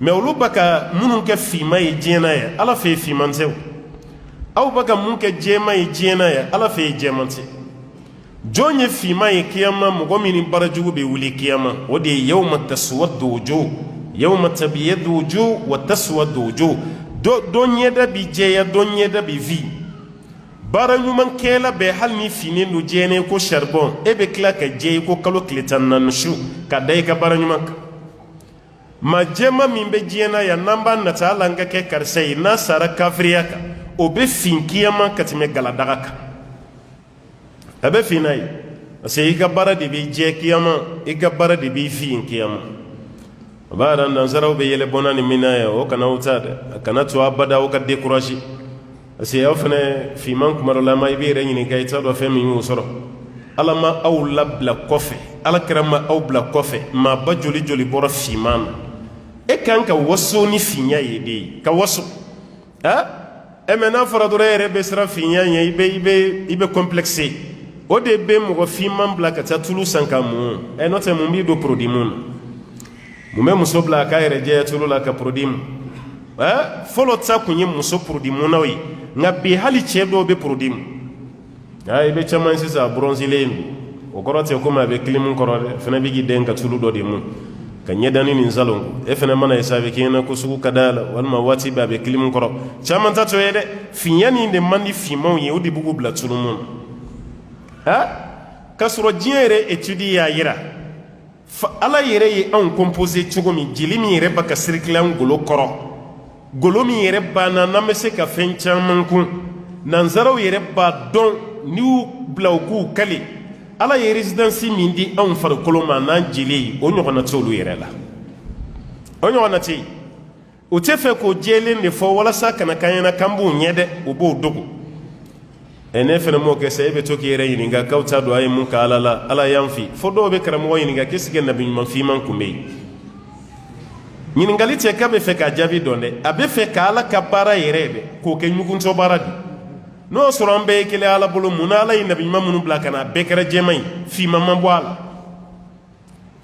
mɛ olu b'a ka minnu kɛ finman ye diɲɛ na yan ala fɛ yen finman tɛ o aw b'a ka mun kɛ jɛman ye diɲɛ na yan ala fɛ yen jɛman tɛ jɔn ye finman ye kiyama mɔgɔ min ni baarajugu bɛ wuli kiyama o de ye yawma taswaddu wujuh yawma tabyaddu wujuh wa taswaddu wujuh dɔ ɲɛda bi jɛya dɔ ɲɛda bi vi baara ɲuman kɛla bɛɛ hali ni finnen don jɛnen ko charbon e bɛ tila ka jɛ i ko kalo tile 14 su ka da i ka baara ɲuman kan maa jɛma min bɛ diɲɛ na yan n'an b'a nata hali an ka kɛ karisa ye n'a sara kafiriya kan o bɛ fin kiyama ka tɛmɛ galadaga kan a bɛ fin n'a ye parce que i ka baara de bɛ jɛ kiyama i ka baara de bɛ fin kiyama a b'a yɛrɛ nansaraw bɛ yɛlɛbɔnna ni min na yan o kana aw ta dɛ a kana to abada aw ka découragé parce que aw fana finman kuma dɔ la i bɛ yɛrɛ ɲininka i t'a dɔn fɛn min y'o sɔrɔ ala ma aw labila kɔfɛ ala kɛra ma aw bila kɔfɛ maaba joli joli bɔra finman na e kan ka waso ni finya ye de ye ka waso mɛ n'a fɔra dɔrɔn e yɛrɛ bɛ siran finya ɲɛ i bɛ complexé o de bɛ mɔgɔ finman bila ka taa tulu san ka mun n'o tɛ mun b'i don produit mun na mun bɛ muso bila a k'a yɛrɛ jɛya tulu la ka produit mun fɔlɔ ta kun ye muso produit munnaw ye nga bi hali cɛ dɔw be produit mu i be caman sisan bronzilen o kɔrɔ tɛ komi a be kilimu kɔrɔ dɛ fɛnɛ be k'i den ka tulu dɔ de mu ka ɲɛdani nin salon e fɛnɛ mana ye sa a be k'i ɲɛna ko sugu ka da la walima waati bɛ a be kilimu kɔrɔ caman ta to ye dɛ fiɲɛ nin de man di finmanw ye o de bugu bila tulu mun k'a sɔrɔ diɲɛ yɛrɛ étude y'a yira ala yɛrɛ ye anw composé cogo min jeli min yɛrɛ ba ka circuler an golo kɔrɔ golo min yɛrɛ banna n'an bɛ se ka fɛn caman kun nanzaraw yɛrɛ b'a dɔn n'i y'u bila u k'u kale ala ye résidence min di anw farikolo ma n'an jeli ye o ɲɔgɔnna tɛ olu yɛrɛ la o ɲɔgɔnna tɛ yen u tɛ fɛ k'o jɛlen de fɔ walasa kana k'an ɲɛna k'an b'u ɲɛ dɛ u b'o dogo ne fɛnɛ m'o kɛ sa e bɛ to k'i yɛrɛ ɲininka k'aw t'a dɔn a ye mun ka ala la ala y'an fi fo dɔw bɛ karamɔgɔ ɲininka qu'est-ce que nabi ɲuman fiman kun bɛ yen ɲininkali tɛ k'a bɛ fɛ k'a jaabi dɔn dɛ a bɛ fɛ ka ala ka baara yɛrɛ dɛ k'o kɛ ɲuguntɔ baara de n'o y'a sɔrɔ an bɛɛ ye kelen ala bolo mun na ala ye nabi ɲuman minnu bila ka na a bɛɛ kɛra jɛman ye fiman ma bɔ a la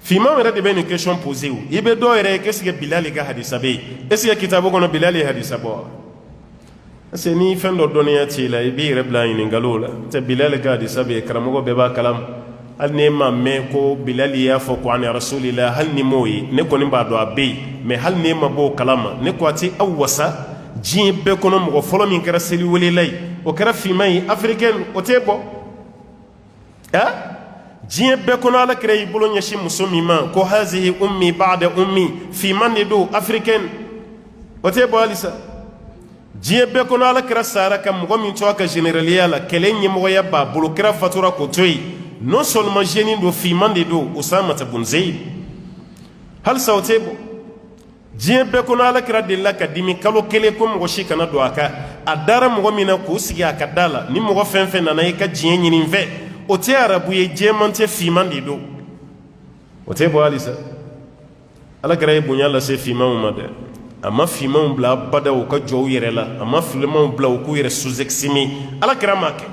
fiman yɛrɛ de bɛ nin question posé o i bɛ dɔw yɛrɛ ye qu'est-ce que bilali ka hadisa bɛ yen est-ce que kitabu kɔnɔ bilali ye hadisa bɔ wa parce que ni fɛn dɔ dɔnniya t'i la i b'i yɛrɛ bila ɲininkaliw la tɛ bilali ka hadisa bɛ yen karamɔgɔ bɛɛ b'a kalama hali n'e ma mɛn ko bilali y'a fɔ ko ani rasulila hali ni m'o ye ne kɔni b'a dɔn a bɛ yen mais hali n'e ma bɔ o kalama ne ko a tɛ aw wasa diɲɛ bɛɛ kɔnɔ mɔgɔ fɔlɔ min kɛra seliwelela ye o kɛra finman ye africaine o t'e bɔ diɲɛ bɛɛ kɔnɔ ala kɛra y'i bolo ɲɛsin muso min ma ko hazihi ummi ba'da ummi finman de don africaine o t'e bɔ halisa diɲɛ bɛɛ kɔnɔ ala kɛra sahara ka mɔgɔ min to a ka généraliya la kɛlɛ ɲɛmɔgɔya b'a bolo kɛra fatura k'o to yen non seulement jeune do finman de don Usama bun Zaid halisa o t'e bɔ diɲɛ bɛɛ kɔnɔ ala kɛra delila ka dimi kalo kelen ko mɔgɔ si kana don a kan a dara mɔgɔ min na k'o sigi a ka da la ni mɔgɔ fɛn fɛn nana i ka diɲɛ ɲini n fɛ o tɛ arabu ye jɛman tɛ finman de don o t'e bɔ halisa ala kɛra ye bonya lase finmanw ma dɛ a ma finmanw bila abada u ka jɔ u yɛrɛ la a ma filemanw bila u k'u yɛrɛ sous-estimer ala kɛra m'a kɛ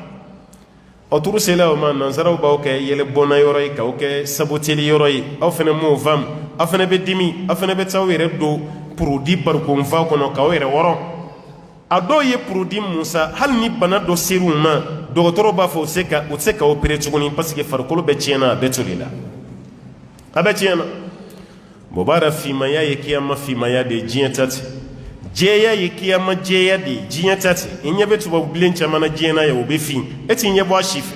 aw turu sela o ma nansaraw b'aw kɛ yɛlɛbɔnna yɔrɔ ye k'aw kɛ saboteli yɔrɔ ye aw fɛnɛ m'o faamu aw fɛnɛ bɛ dimi aw fɛnɛ bɛ taa aw yɛrɛ don produit barikonfa kɔnɔ k'aw yɛrɛ wɔrɔ a dɔw ye produit mun sa hali ni bana dɔ ser'u ma dɔgɔtɔrɔ b'a fɔ u tɛ se ka opérer tuguni parce que farikolo bɛɛ tiɲɛna a bɛɛ tolila a bɛɛ tiɲɛna bon b'a dɔn finmaya ye kiyama finmaya de ye diɲɛ ta ten jɛya ye kiyama jɛya de ye diɲɛ ta ten i ɲɛ bɛ tubabubilen caman na diɲɛ na ye o bɛ fin e t'i ɲɛ bɔ a si fɛ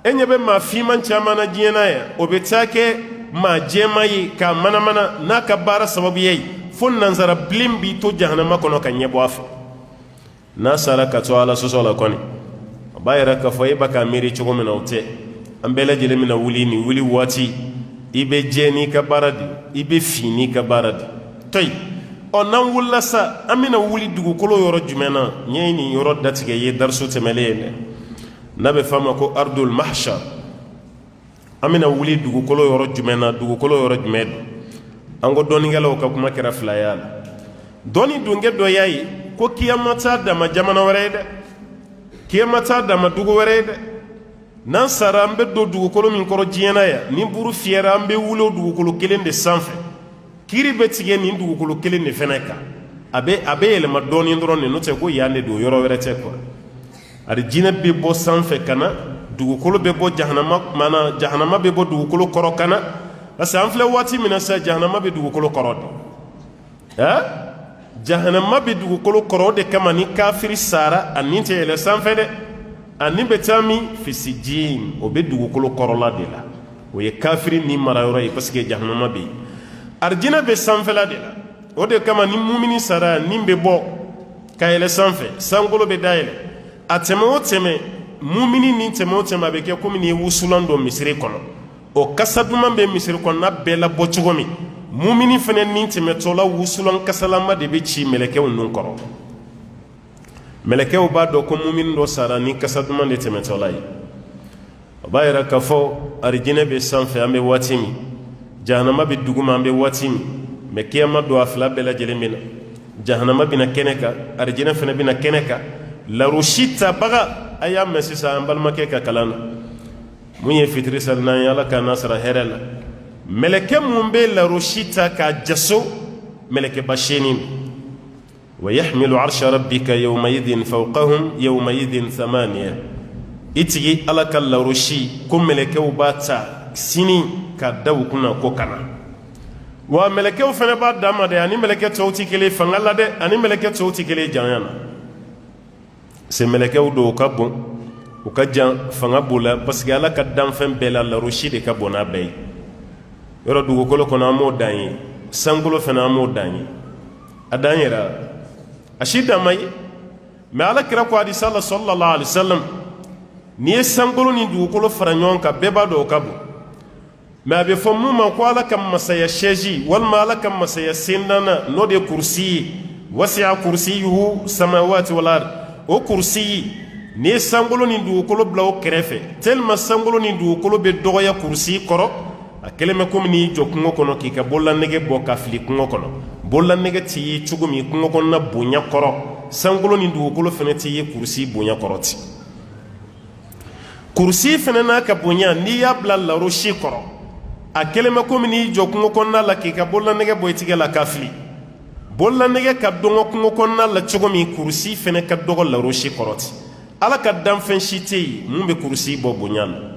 e ɲɛ bɛ maa finman caman na diɲɛ na yan o bɛ taa kɛ maa jɛma ye k'a manamana n'a ka baara sababuya ye fo nansara bilen b'i to jahanama kɔnɔ ka ɲɛ bɔ a fɛ n'a sara ka to ala sɔsɔ la kɔni a b'a yɛrɛ k'a fɔ e b'a ka miiri cogo min na o tɛ an bɛɛ lajɛlen bɛna wuli nin wuli waati i bɛ jɛ n'i ka baara de i bɛ fin n'i ka baara de toyi n'an wulila sa an bɛna wuli dugukolo yɔrɔ jumɛn na n ye nin yɔrɔ datigɛ ye dariso tɛmɛlen ye dɛ n'a bɛ f'a ma ko ardul mahshar an bɛna wuli dugukolo yɔrɔ jumɛn na dugukolo yɔrɔ jumɛn don an ko dɔnnikɛlaw ka kuma kɛra fila ye a la dɔnni donkɛ dɔ y'a ye ko kiyama t'a dama jamana wɛrɛ ye dɛ kiyama t'a dama dugu wɛrɛ ye dɛ n'an sara an bɛ don dugukolo min kɔrɔ diɲɛ na yan ni buru fiyɛra an bɛ wuli o dugukolo kelen de sanfɛ kiri bɛ tigɛ nin dugukolo kelen de fɛnɛ kan a bɛ yɛlɛma dɔɔnin dɔrɔn de n'o tɛ ko yan de don yɔrɔ wɛrɛ tɛ quoi ari jinɛ bɛ bɔ sanfɛ ka na dugukolo bɛ bɔ jahanama bɛ bɔ dugukolo kɔrɔ ka na parce que an filɛ waati min na sisan jahanama bɛ dugukolo kɔrɔ de jahanama bɛ dugukolo kɔrɔ o de kama ni kafiri sara a nin tɛ yɛlɛ sanfɛ dɛ a nin bɛ taa min fisijin o bɛ dugukolo kɔrɔla de la o ye kafiri ni marayɔrɔ ye parce que jahanama bɛ yen arijinɛ bɛ sanfɛla de la o de kama ni mumini sara nin bɛ bɔ ka yɛlɛ sanfɛ sankolo bɛ dayɛlɛ a tɛmɛ o tɛmɛ mumini ni tɛmɛ o tɛmɛ a bɛ kɛ komi ni ye wusulan don misiri kɔnɔ o kasa duman bɛ misiri kɔnɔna bɛɛ la bɔ cogo min mumini fana ni tɛmɛtɔla wusulan kasalama de bɛ ci mɛlɛkɛw nun kɔrɔ mɛlɛkɛw b'a dɔn ko mumini dɔ sara ni kasa duman de tɛmɛtɔla ye o b'a yɛrɛ k'a fɔ arijinɛ bɛ sanfɛ an bɛ waati min jahanama bɛ duguma an bɛ waati min mɛ kiyama don a fila bɛɛ lajɛlen bɛ na jahanama bɛna kɛnɛ kan arijinɛ fana bɛna kɛnɛ kan larosi tabaga a y'a mɛn sisan an balimakɛ ka kalan na mun ye fitiri sali n'an ye ala k'an n'a sara hɛrɛ la mɛlɛkɛ mun bɛ larosi ta k'a jaso mɛlɛkɛba seegin ويحمل عرش ربك يومئذ فوقهم يومئذ ثمانية إتجي على كالروشي كم ملكو باتا سيني كدو كنا كوكنا وملكو فنا بعد دام ده أني ملكة توتي كلي فنغلا ده أني ملكة توتي كلي جانا سملكو دو كابون وكجان فنغبولا بس على كدام فن بلا الروشي ده كابونا بي يرى دو كلو كنا مو داني سانغلو فنا مو داني أداني را أشيد ماي ما على كرا دي صلى الله عليه وسلم ني سانغلو ني دو كلو فرانيون كا بيبا دو كابو ما بيفهموا ما قال كم مسيا شيجي والما لك كم مسيا سندنا نود كرسي وسع كرسيه السماوات والارض او كرسي ني سانغلو ني دو كلو بلاو كريفه تل ما سانغلو ني دو كلو بي دويا كرسي كورو akeleme comme ni jokungo kono ki ka bolla nege boka fili kungo kono bolla nege ti chugumi kungo kono na bunya koro sangulo ni du kolo fene ti kursi bunya koroti kursi fene na ka bunya ni yabla la roshi koro akeleme comme ni jokungo kono na la ki ka bolla nege boyti la kafli bolla nege ka dongo kungo kono na la chugumi kursi fene ka dogo la roshi koroti ala ka dam fen shiti mumbe kursi bo bunya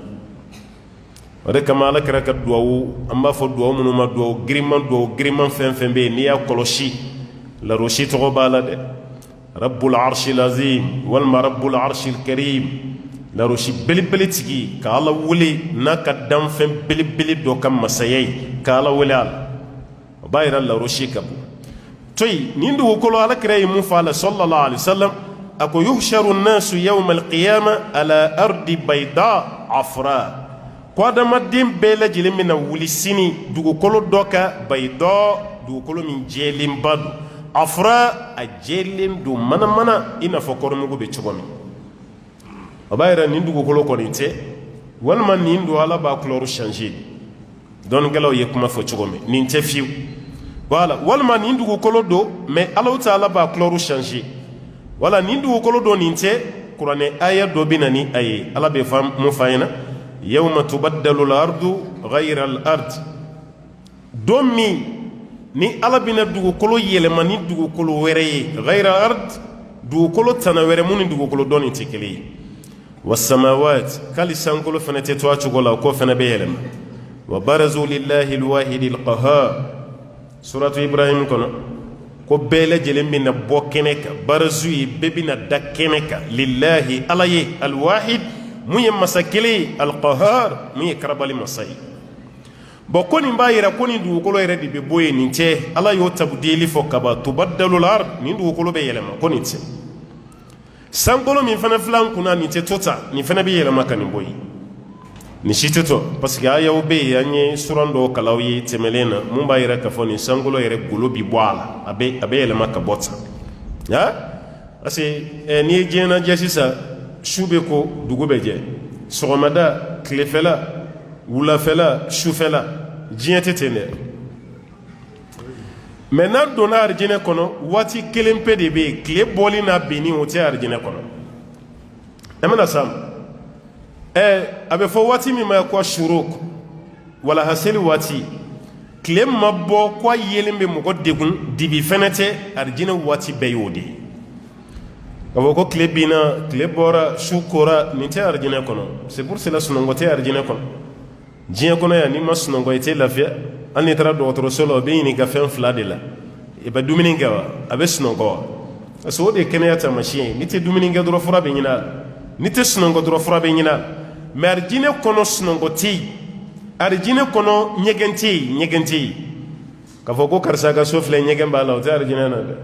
ode kama ala kira ka duwawu an b'a fɔ duwawu minnu ma duwawu giriman fɛn fɛn bɛ yen n'i y'a kɔlɔsi la rosi tɔgɔ b'a la dɛ rabbul arshi lazim walima rabbul arshi karim la rosi belebele tigi ka ala wele n'a ka danfɛn belebele dɔ ka masaya ye ka ala wele a la o b'a yira la rosi ka bon toyi nin dugukolo ala kira ye mun fɔ a la sallallahu alaihi wa sallam a ko yuhsharu nnasu yawma alqiyama ala ardi bayda afra ko adamaden bɛɛ lajɛlen bɛna wuli sini dugukolo dɔ ka bayidɔ dugukolo min jɛlenba don a fɔra a jɛlen don manamana i n'a fɔ kɔrɔmugu bɛ cogo min o b'a yira nin dugukolo kɔni tɛ walima nin don ala b'a couleur changer dɔnnikɛlaw ye kuma fɔ cogo min nin tɛ fiyewu voilà walima nin dugukolo don mais Alahu Taala b'a couleur changer wala nin dugukolo don nin tɛ kuranɛ aya dɔ bɛ na ni a ye ala bɛ mun f'a ɲɛna يوم تبدل الأرض غير الأرض دومي ni ala bina dugukolo yɛlɛma ni dugukolo wɛrɛ ye غير الأرض dugukolo tana wɛrɛ mun ni dugukolo dɔɔni tɛ kelen ye والسماوات kali sankolo fana tɛ to a cogo la o ko fana bɛ yɛlɛma وبرزوا لله الواحد القهار suratu Ibrahim kɔnɔ ko bɛɛ lajɛlen bɛna bɔ kɛnɛ kan barazu ye bɛɛ bɛna da kɛnɛ kan lillahi ala ye alwahid mun ye masa kelen ye alqahar mun ye karabali masa ye bon ko nin b'a yira ko nin dugukolo yɛrɛ de bɛ bɔ yen nin tɛ ala y'o tabudili fɔ kaba tubaddalu al-ard nin dugukolo bɛ yɛlɛma ko nin tɛ sankolo min fana filan kunna nin tɛ to ta nin fana bɛ yɛlɛma ka nin bɔ yen nin si tɛ to parce que ayaw bɛ yen an ye suran dɔw kalaw ye tɛmɛlen na mun b'a yira k'a fɔ nin sankolo yɛrɛ golo bi bɔ a la a bɛ yɛlɛma ka bɔ tan ya parce que n'i ye diɲɛ lajɛ sisan su bɛ ko dugu bɛ jɛ sɔgɔmada tilefɛla wulafɛla sufɛla diɲɛ tɛ ten dɛ mɛ n'a donna arijinɛ kɔnɔ waati kelen pe de bɛ yen tile bɔli n'a binni o tɛ arijinɛ kɔnɔ e bɛna s'a ma a bɛ fɔ waati min ma ko shuruk wala haseli waati tile ma bɔ ko a yelen bɛ mɔgɔ degun dibi fɛnɛ tɛ arijinɛ waati bɛɛ y'o de ye ka fɔ ko tile binna tile bɔra su kora nin tɛ arijinɛ kɔnɔ c'est pour cela sunɔgɔ tɛ arijinɛ kɔnɔ diɲɛ kɔnɔ yan n'i ma sunɔgɔ i tɛ lafiya hali n'i taara dɔgɔtɔrɔso la o bɛ ɲininka fɛn fila de la i bɛ dumuni kɛ wa a bɛ sunɔgɔ wa parce que o de ye kɛnɛya taamasiyɛn ye n'i tɛ dumuni kɛ dɔrɔn fura bɛ ɲini a la n'i tɛ sunɔgɔ dɔrɔn fura bɛ ɲini a la mɛ arijinɛ kɔnɔ sunɔgɔ tɛ yen arijinɛ kɔnɔ ɲɛgɛn tɛ yen ɲɛgɛn tɛ yen k'a fɔ ko karisa ka so filɛ ɲɛgɛn b'a la o tɛ arijinɛ na dɛ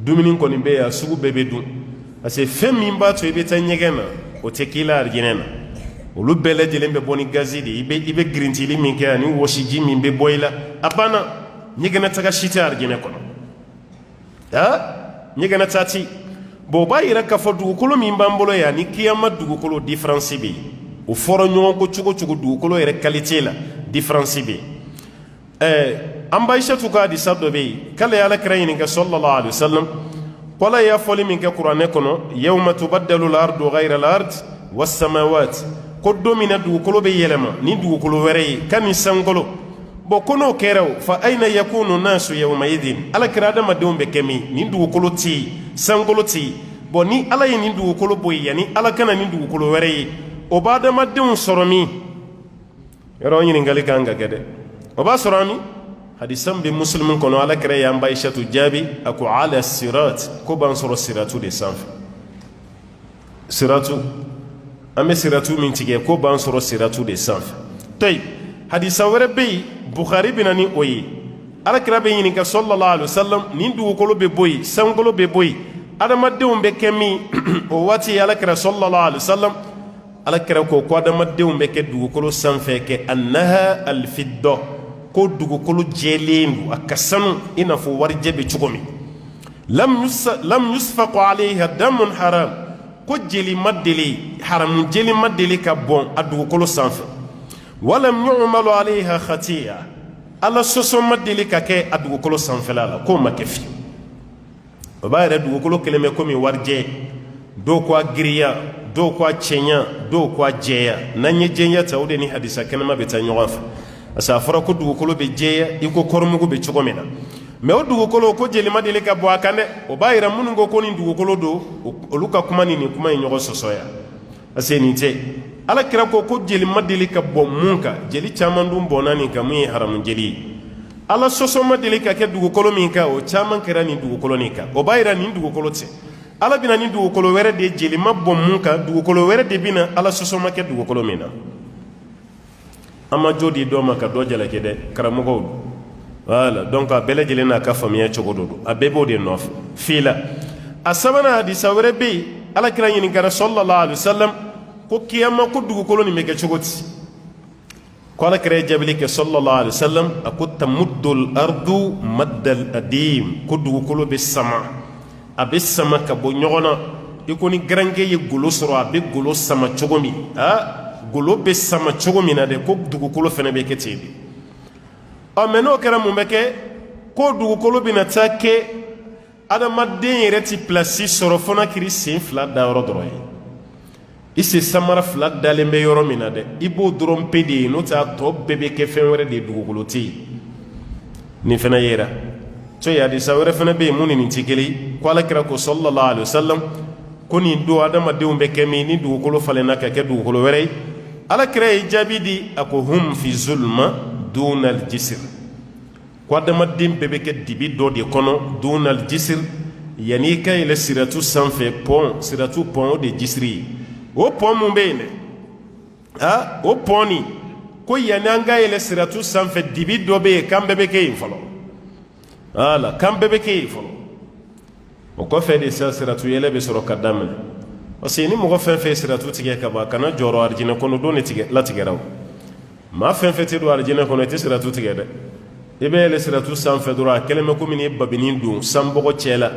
dumuni kɔni bɛ yen a sugu bɛɛ bɛ dun parce que fɛn min b'a to i bɛ taa ɲɛgɛn na o tɛ k'i la arijinɛ na olu bɛɛ lajɛlen bɛ bɔ ni gazi de ye i bɛ girintili min kɛ ani wɔsiji min bɛ bɔ i la a banna ɲɛgɛnɛ taga si tɛ arijinɛ kɔnɔ ɲɛgɛnɛ ta ti bon o b'a yira k'a fɔ dugukolo min b'an bolo yan ni kiyama dugukolo différence bɛ yen o fɔra ɲɔgɔn ko cogo cogo dugukolo yɛrɛ qualité la différence bɛ yen an ba Aishatu ka hadisa dɔ bɛ yen k'ale ye Alakira ɲininka sallallahu alaihi wa sallam wala y'a fɔli min kɛ kuranɛ kɔnɔ yawma tubaddalu al-ardu ghayra al-ard was-samawat ko don min na dugukolo bɛ yɛlɛma ni dugukolo wɛrɛ ye ka nin sankolo kono kɛra fa aina yakunu nasu yawma idin ala kira adamadenw bɛ kɛ min nin dugukolo tɛ yen sankolo tɛ yen ni ala ye nin dugukolo bɔ yen yanni ala kana nin dugukolo wɛrɛ ye o b'a adamadenw sɔrɔ min yɔrɔ ɲininkali kan ka kɛ dɛ o b'a sɔrɔ min hadisan bɛ muslimin kɔnɔ ala kira y'an ba Aishatu jaabi a ko ala sirat ko b'an sɔrɔ siratu de sanfɛ siratu an bɛ siratu min tigɛ ko b'an sɔrɔ siratu de sanfɛ toyi hadisa wɛrɛ bɛ yen Bukhari bɛ na ni o ye ala kira bɛ ɲininka sallallahu alaihi wasallam nin dugukolo bɛ bɔ yen sankolo bɛ bɔ yen adamadenw bɛ kɛ min o waati ala kira sallallahu alaihi wasallam ala kira ko adamadenw bɛ kɛ dugukolo sanfɛ kɛ annaha alfidda ko dugukolo jɛlen don a ka sanu i n'a fɔ warijɛ bɛ cogo min lam yusfaqu alayha damun haram ko jeli ma deli haramu jeli ma deli ka bɔn a dugukolo sanfɛ walam yu'malu alayha khati'a ala sɔsɔ ma deli ka kɛ a dugukolo sanfɛla la k'o ma kɛ fiyewu o b'a yɛrɛ dugukolo kelen bɛ komi warijɛ dɔw ko a giriya dɔw ko a cɛɲa dɔw ko a jɛya n'an ye jɛya ta o de ni hadisa kɛnɛma bɛ taa ɲɔgɔn fɛ parce que a fɔra ko dugukolo bɛ jɛya i ko kɔrɔmugu bɛ cogo min na mais o dugukolo ko jeli ma deli ka bɔ a kan dɛ o b'a yira minnu ko nin dugukolo don olu ka kuma ni nin kuma ye ɲɔgɔn sɔsɔya parce que nin tɛ ala kira ko jeli ma deli ka bɔ mun kan jeli caman dun bɔnna nin kan mun ye haramu jeli ye ala sɔsɔ ma deli ka kɛ dugukolo min kan o caman kɛra nin dugukolo nin kan o b'a yira nin dugukolo tɛ ala bɛna nin dugukolo wɛrɛ de jeli ma bɔ mun kan dugukolo wɛrɛ de bɛna ala sɔsɔ ma kɛ dugukolo min na an ma jo di dɔ ma ka dɔ jalaki dɛ karamɔgɔw don voilà donc a bɛɛ lajɛlen n'a ka faamuya cogo do don a bɛɛ b'o de nɔfɛ fi la a sabanan hadisa wɛrɛ bɛ yen ala kira ɲininkara sallallahu alaihi wasallam ko kiyama ko dugukolo nin bɛ kɛ cogo di ko ala kira ye jaabili kɛ sallallahu alaihi wasallam a ko tamuddul ardu maddal adim ko dugukolo bɛ sama a bɛ sama ka bɔ ɲɔgɔn na i ko ni garankɛ ye golo sɔrɔ a bɛ golo sama cogo min golo bɛ sama cogo min na dɛ ko dugukolo fana bɛ kɛ ten de mais n'o kɛra mun bɛ kɛ ko dugukolo bɛna taa kɛ adamaden yɛrɛ ti pilasi sɔrɔ fo n'a kɛra sen fila da yɔrɔ dɔrɔn ye i sen samara fila dalen bɛ yɔrɔ min na dɛ i b'o dɔrɔn pe de ye n'o tɛ a tɔ bɛɛ bɛ kɛ fɛn wɛrɛ de ye dugukolo tɛ yen nin fana yera to ye hadisa wɛrɛ fana bɛ yen mun ni nin tɛ kelen ye ko ala kira ko sallallahu alaihi wasallam ko nin don adamadenw bɛ kɛ min ni dugukolo falenna ka kɛ dugukolo wɛrɛ ye ala kira ye jaabi di a ko hum fi zulma dunal jisr ko adamaden bɛɛ bɛ kɛ dibi dɔ de kɔnɔ dunal jisr yanni i ka yɛlɛ siratu sanfɛ pɔn siratu pɔn o de ye jisiri ye o pɔn mun bɛ yen dɛ o pɔn nin ko yanni an ka yɛlɛ siratu sanfɛ dibi dɔ bɛ yen k'an bɛɛ bɛ kɛ yen fɔlɔ voilà k'an bɛɛ bɛ kɛ yen fɔlɔ o kɔfɛ de sa siratu yɛlɛ bɛ sɔrɔ ka daminɛ parce que ni mɔgɔ fɛn fɛn ye siratu tigɛ ka ban kana jɔrɔ arijinɛ kɔnɔ don de latigɛra o maa fɛn fɛn tɛ don arijinɛ kɔnɔ i tɛ siratu tigɛ dɛ i bɛ yɛlɛ siratu sanfɛ dɔrɔn a kɛlen bɛ komi ni babini don sanbɔgɔ cɛ la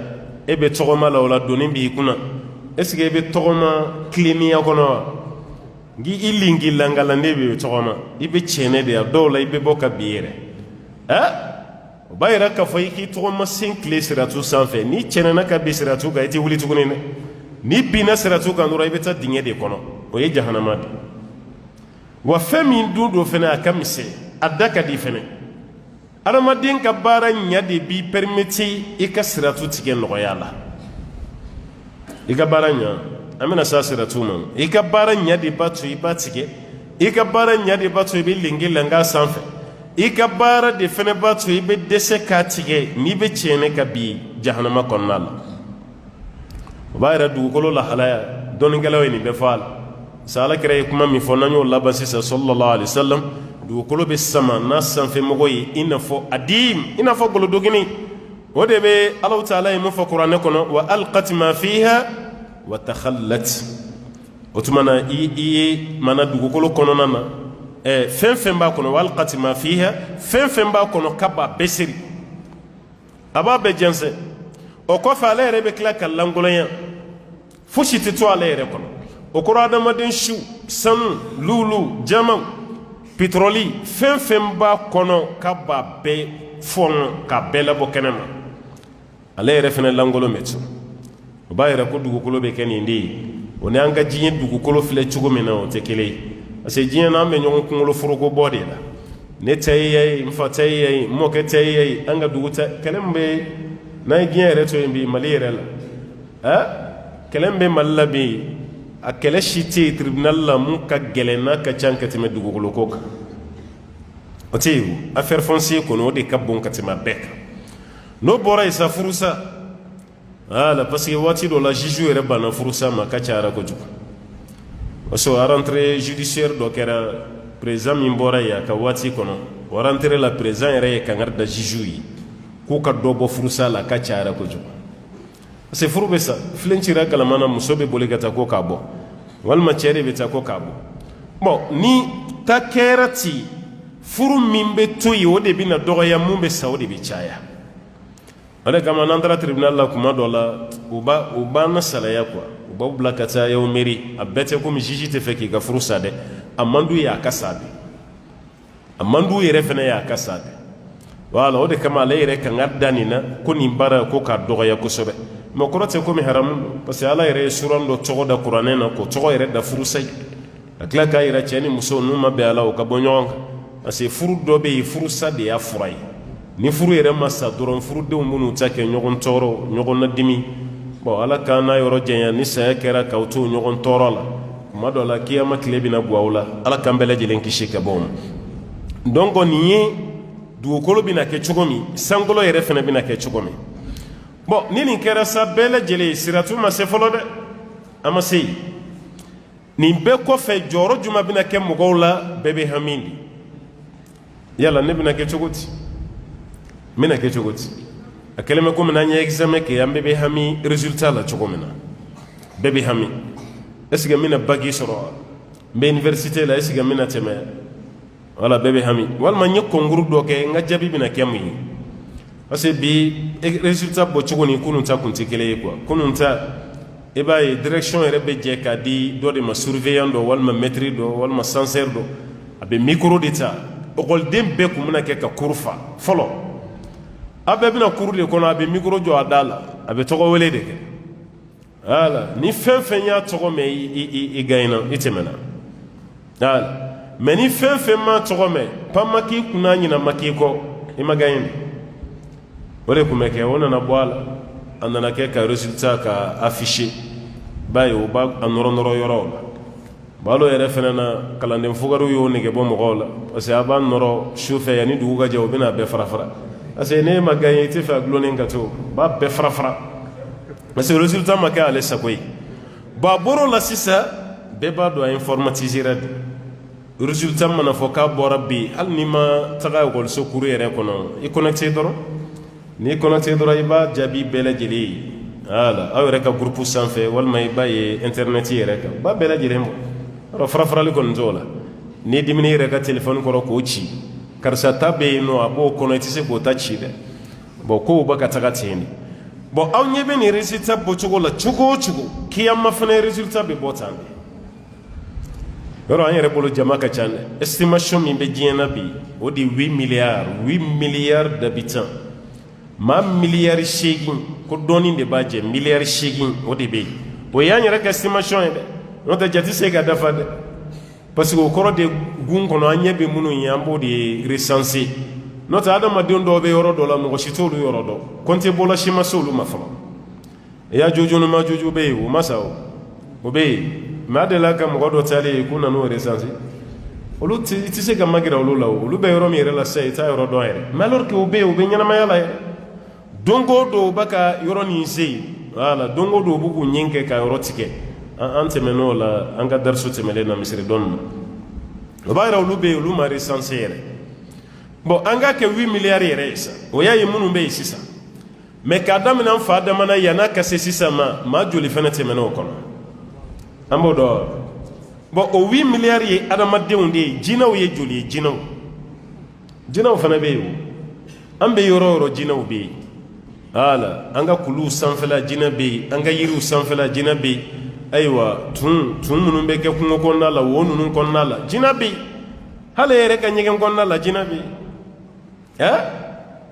e bɛ tɔgɔma la o la donni b'i kunna est-ce que i bɛ tɔgɔma kilennenya kɔnɔ wa nki i linki langalanden bɛ tɔgɔma i bɛ tiɲɛ de a dɔw la i bɛ bɔ ka bin yɛrɛ o b'a yira k'a fɔ i k'i tɔgɔma sen tile siratu sanfɛ n'i tiɲɛna ka bin siratu kan i tɛ wuli tuguni dɛ n'i binna siratu kan dɔrɔn i bɛ taa dingɛ de kɔnɔ o ye jahanama de wa fɛn min dun don fana a ka misɛn a da ka di fana adamaden ka baara ɲɛ de b'i permeti i ka siratu tigɛ nɔgɔya la i ka baara ɲɛ an bɛna se a siratu ma i ka baara ɲɛ de b'a to i b'a tigɛ i ka baara ɲɛ de b'a to i bɛ lenke langa sanfɛ i ka baara de fana b'a to i bɛ dɛsɛ k'a tigɛ n'i bɛ tiɲɛ ka bin jahanama kɔnɔna la o b'a yɛrɛ dugukolo lahalaya dɔnnikɛlaw ye nin bɛɛ fɔ a la sa ala kɛra ye kuma min fɔ n'an y'o laban sisan sallallahu alaihi wasallam dugukolo bɛ sama n'a sanfɛmɔgɔ ye i n'a fɔ adim i n'a fɔ golodogini o de bɛ Alahu Taala ye mun fɔ kuranɛ kɔnɔ wa alqat ma fiha wa takhallat o tuma na i ye mana dugukolo kɔnɔna na fɛn fɛn b'a kɔnɔ wa alqat ma fiha fɛn fɛn b'a kɔnɔ k'a b'a bɛɛ seri a b'a bɛɛ jɛnsɛn o kɔfɛ ale yɛrɛ bɛ tila ka langolonya fosi tɛ to ale yɛrɛ kɔnɔ o kɔrɔ adamaden siw sanu lulu jamaw pétrole fɛn fɛn b'a kɔnɔ k'a b'a bɛɛ fɔn k'a bɛɛ labɔ kɛnɛ ma ale yɛrɛ fɛnɛ langolo bɛ to o b'a yɛrɛ ko dugukolo bɛ kɛ nin de ye o ni an ka diɲɛ dugukolo filɛ cogo min na o tɛ kelen ye parce que diɲɛ na an bɛ ɲɔgɔn kunkolo foroko bɔ de la ne tayi mfa tayi mo ke tayi anga duguta kelembe na giye reto mbi malire la kelembe mallabi a kele shiti tribunal la mu ka gelena ka chankati me dugugolo koka otiwu affaire foncier kono de kabon katima bek no bora isa furusa ala parce que wati do la jiju ere bana furusa ma ka cara ko juko so a rentrée judiciaire do kera président min bora ya ka wati kono o rentrée la président ere ka ngarda jiju yi ko ka do bo furusa la ka cara ko juko c'est furube sa flencira kala mana musobe boligata ko kabo walma chere beta ko kabo bon ni ta kerati furu mimbe toyi o de bina dogoya mumbe saudi bi chaya ale kama nandara tribunal la kuma dola uba na salaya kwa uba blakata ya umeri abete ko mi jiji te feki ga furu sade amandu ya kasabe amandu yere fene ya kasabe wala o de kama le yere kan addani na ko ni bara ko ka dogoya ko sobe mo korate ko mi haram parce que ala yere surando togo da qur'ane na ko togo yere da furu say akla ka yere cheni muso numa be ala o ka bonyonga ase furu dobe furu sade ya furai ni furu yere masa doron furu de munu take nyogon toro nyogon na dimi bo ala kana yoro jenya ni sa kera ka utu nyogon toro la kuma do la kiyama klebi na gwawla ala kambele jelen kishika bom donc ni du kolo bina ke chugomi sangolo yere fene bina ke chugomi bon ni nin kera sa bele jele siratu ma se folo de amasi ni be ko fe joro juma bina ke mugawla bebe hamindi yalla ne bina ke chugoti mina ke chugoti akeleme ko mina nya examen ke am bebe hami résultat la chugomina bebe hami est-ce que mina bagi soro be université la est-ce que mina teme wala bebe hami wal ma nya konguru do ke nga jabi bina kemi parce que bi résultat bo chugoni kunun ta kunti kele quoi kunun ta e bay direction rebe je ka di do de ma surveillant do wal ma maîtrise do wal ma censeur do abe micro d'état okol dembe ko muna ke ka kurfa folo abe bina kurule kono abe micro jo adala abe togo wele de ke ala ni fen ya togo me i gaina itemena ala mais ni fen ma togo me pamaki kuna nyina makiko imagaini wale kumeke ona na bwala andana ke ka résultat ka affiché bayo ba anoro yoro balo yere fenana kalande fugaru yo ne ke bo mogola parce aban noro chauffeur yani duga jaw bina be farafara ase ne maganye te fa glone ngato ba be farafara mais résultat maka ale sakoy ba boro la sisa be ba do informatiser résultat mana foka borabi al nima taga gol so courrier kono e connecté doro ni connecté doro iba jabi bela jeli ala aw reka groupe sanfé wal may baye internet yi reka ba bela jeli mo ro farafara kon zola ni dimini reka téléphone ko ko ci karsa tabe no abo connecté se ko tachi de bo ko ba ka taga tini bo aw nyebe ni résultat bo chugo la chugo kiyama fane résultat be botambe yoro anyere bolo jamaka chane estimation mi be jiena bi o di 8 milliards d'habitants ma milliard shegin ko doni de baje milliard shegin o de be o yanyere ka estimation de no ta jati se ga dafa de parce que o koro de gun kono anyebe munu yambo de recenser no ta adama de ndo be yoro do la mo shitolu yoro do konte bola shima solu mafala ya jojo no ma jojo be o masao o be ma de la kam godo tali kuna no recenser olu ti se ga magira olu lawo olu be yoro mi rela sai ta yoro do ere malor ke o be nyana ma yala dongo do baka yoro ni sei wala dongo do bugu nyinke ka yoro tike ante menola anga darso temele na misri don o bayra olu be olu ma recenser bon anga ke 8 milliards yere o yayi munu be sisa me kadam nan fa da mana yana ka se sisa ma joli fana temeno kono ambo do bon o 8 milliards ye adama de onde jinaw ye joli jinaw fana be yo ambe yoro jinaw be ala anga kulu sanfela jina be anga yiru sanfela jina be aywa tun munun be ke kungo konna la wonun konna la jina be hala yere ka nyegen konna la jina be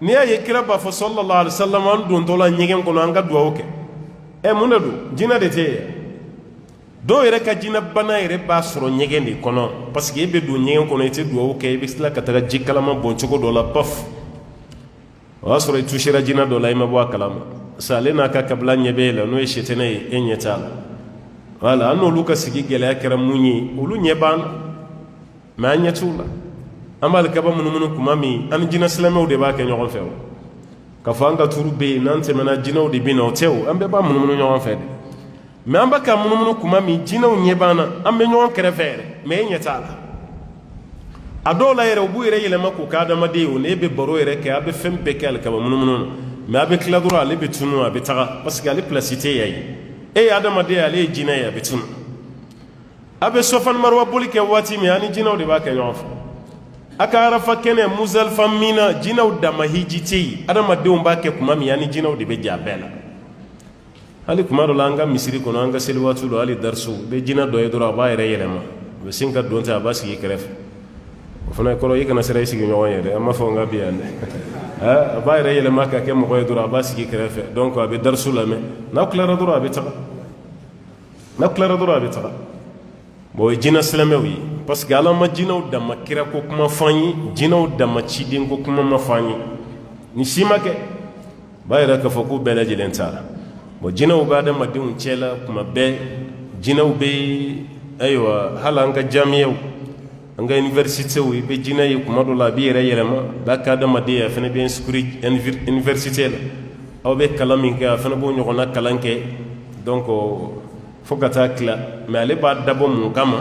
ni ye kira ba fo sallallahu alaihi wasallam an don tola nyegen kono anga duwa oke munadu jina de te do yɛrɛ ka jinɛ bana yɛrɛ b'a sɔrɔ ɲɛgɛn de kɔnɔ parce que e bɛ don ɲɛgɛn kɔnɔ i tɛ dugawu kɛ i bɛ tila ka taga ji kalama bɔn cogo dɔ la paf o y'a sɔrɔ i touchera jinɛ dɔ la i ma bɔ a kalama sa ale n'a ka kabila ɲɛ bɛ e la n'o ye sɛtɛnɛ ye e ɲɛ t'a la voilà an n'olu ka sigi gɛlɛya kɛra mun ye olu ɲɛ b'an na mais an ɲɛ t'u la an b'ale kaba munumunu kuma min an ni jinɛ silamɛw de b'a kɛ ɲɔgɔn fɛ o ka fɔ an ka turu bɛ yen n'an tɛmɛna jinɛw de bɛ na o tɛ o an bɛɛ b'a munumunu ɲɔgɔn fɛ de mais an b'a ka munumunu kuma min jinɛw ɲɛ b'an na an bɛ ɲɔgɔn kɛrɛfɛ yɛrɛ mais e ɲɛ t'a la a dɔw la yɛrɛ u b'u yɛrɛ yɛlɛma k'u ka adamaden o n'e bɛ baro yɛrɛ kɛ a bɛ fɛn bɛɛ kɛ ale kaba munumunu na mais a bɛ tila dɔrɔn ale bɛ tunu a bɛ taga parce que ale place tɛ yan ye e ye adamaden ale ye jinɛ ye a bɛ tunu a bɛ sɔfan maruwa boli kɛ waati min a ni jinɛw de b'a kɛ ɲɔgɔn fɛ a ka arafa kɛnɛ muzalifa min na jinɛw dama hiji tɛ yen adamadenw b'a kɛ kuma min a ni jinɛw de bɛ jɛ a bɛɛ la hali kuma dɔ la an ka misiri kɔnɔ an ka seli waati la hali darisu bɛ jinɛ dɔ ye dɔrɔn a b'a yɛrɛ yɛlɛma a bɛ sin ka don ta a b'a sigi kɛrɛfɛ o fana kɔrɔ i kana sera i sigi ɲɔgɔn ye dɛ an b'a fɔ n ka bi yan dɛ a b'a yɛrɛ yɛlɛma ka kɛ mɔgɔ ye dɔrɔn a b'a sigi kɛrɛfɛ donc a bɛ darisu lamɛn n'a tilara dɔrɔn a bɛ taga n'a tilara dɔrɔn a bɛ taga bon o ye jinɛ silamɛw ye parce que ala ma jinɛw dama kira ko kuma f'an ye jinɛw dama ciden ko kuma ma f'an ye ni si ma kɛ b'a yɛrɛ k'a fɔ k'u bɛɛ lajɛlen taara bon jinɛw bɛ adamadenw cɛ la kuma bɛɛ jinɛw bɛ ayiwa hali an ka jamiyaw an ka universitéw i bɛ jinɛ ye kuma dɔ la a b'i yɛrɛ yɛlɛma b'a ka adamadenya a fana bɛ inscrit université la aw bɛ kalan min kɛ a fana b'o ɲɔgɔnna kalan kɛ donc fo ka taa tila mais ale b'a dabɔ mun kama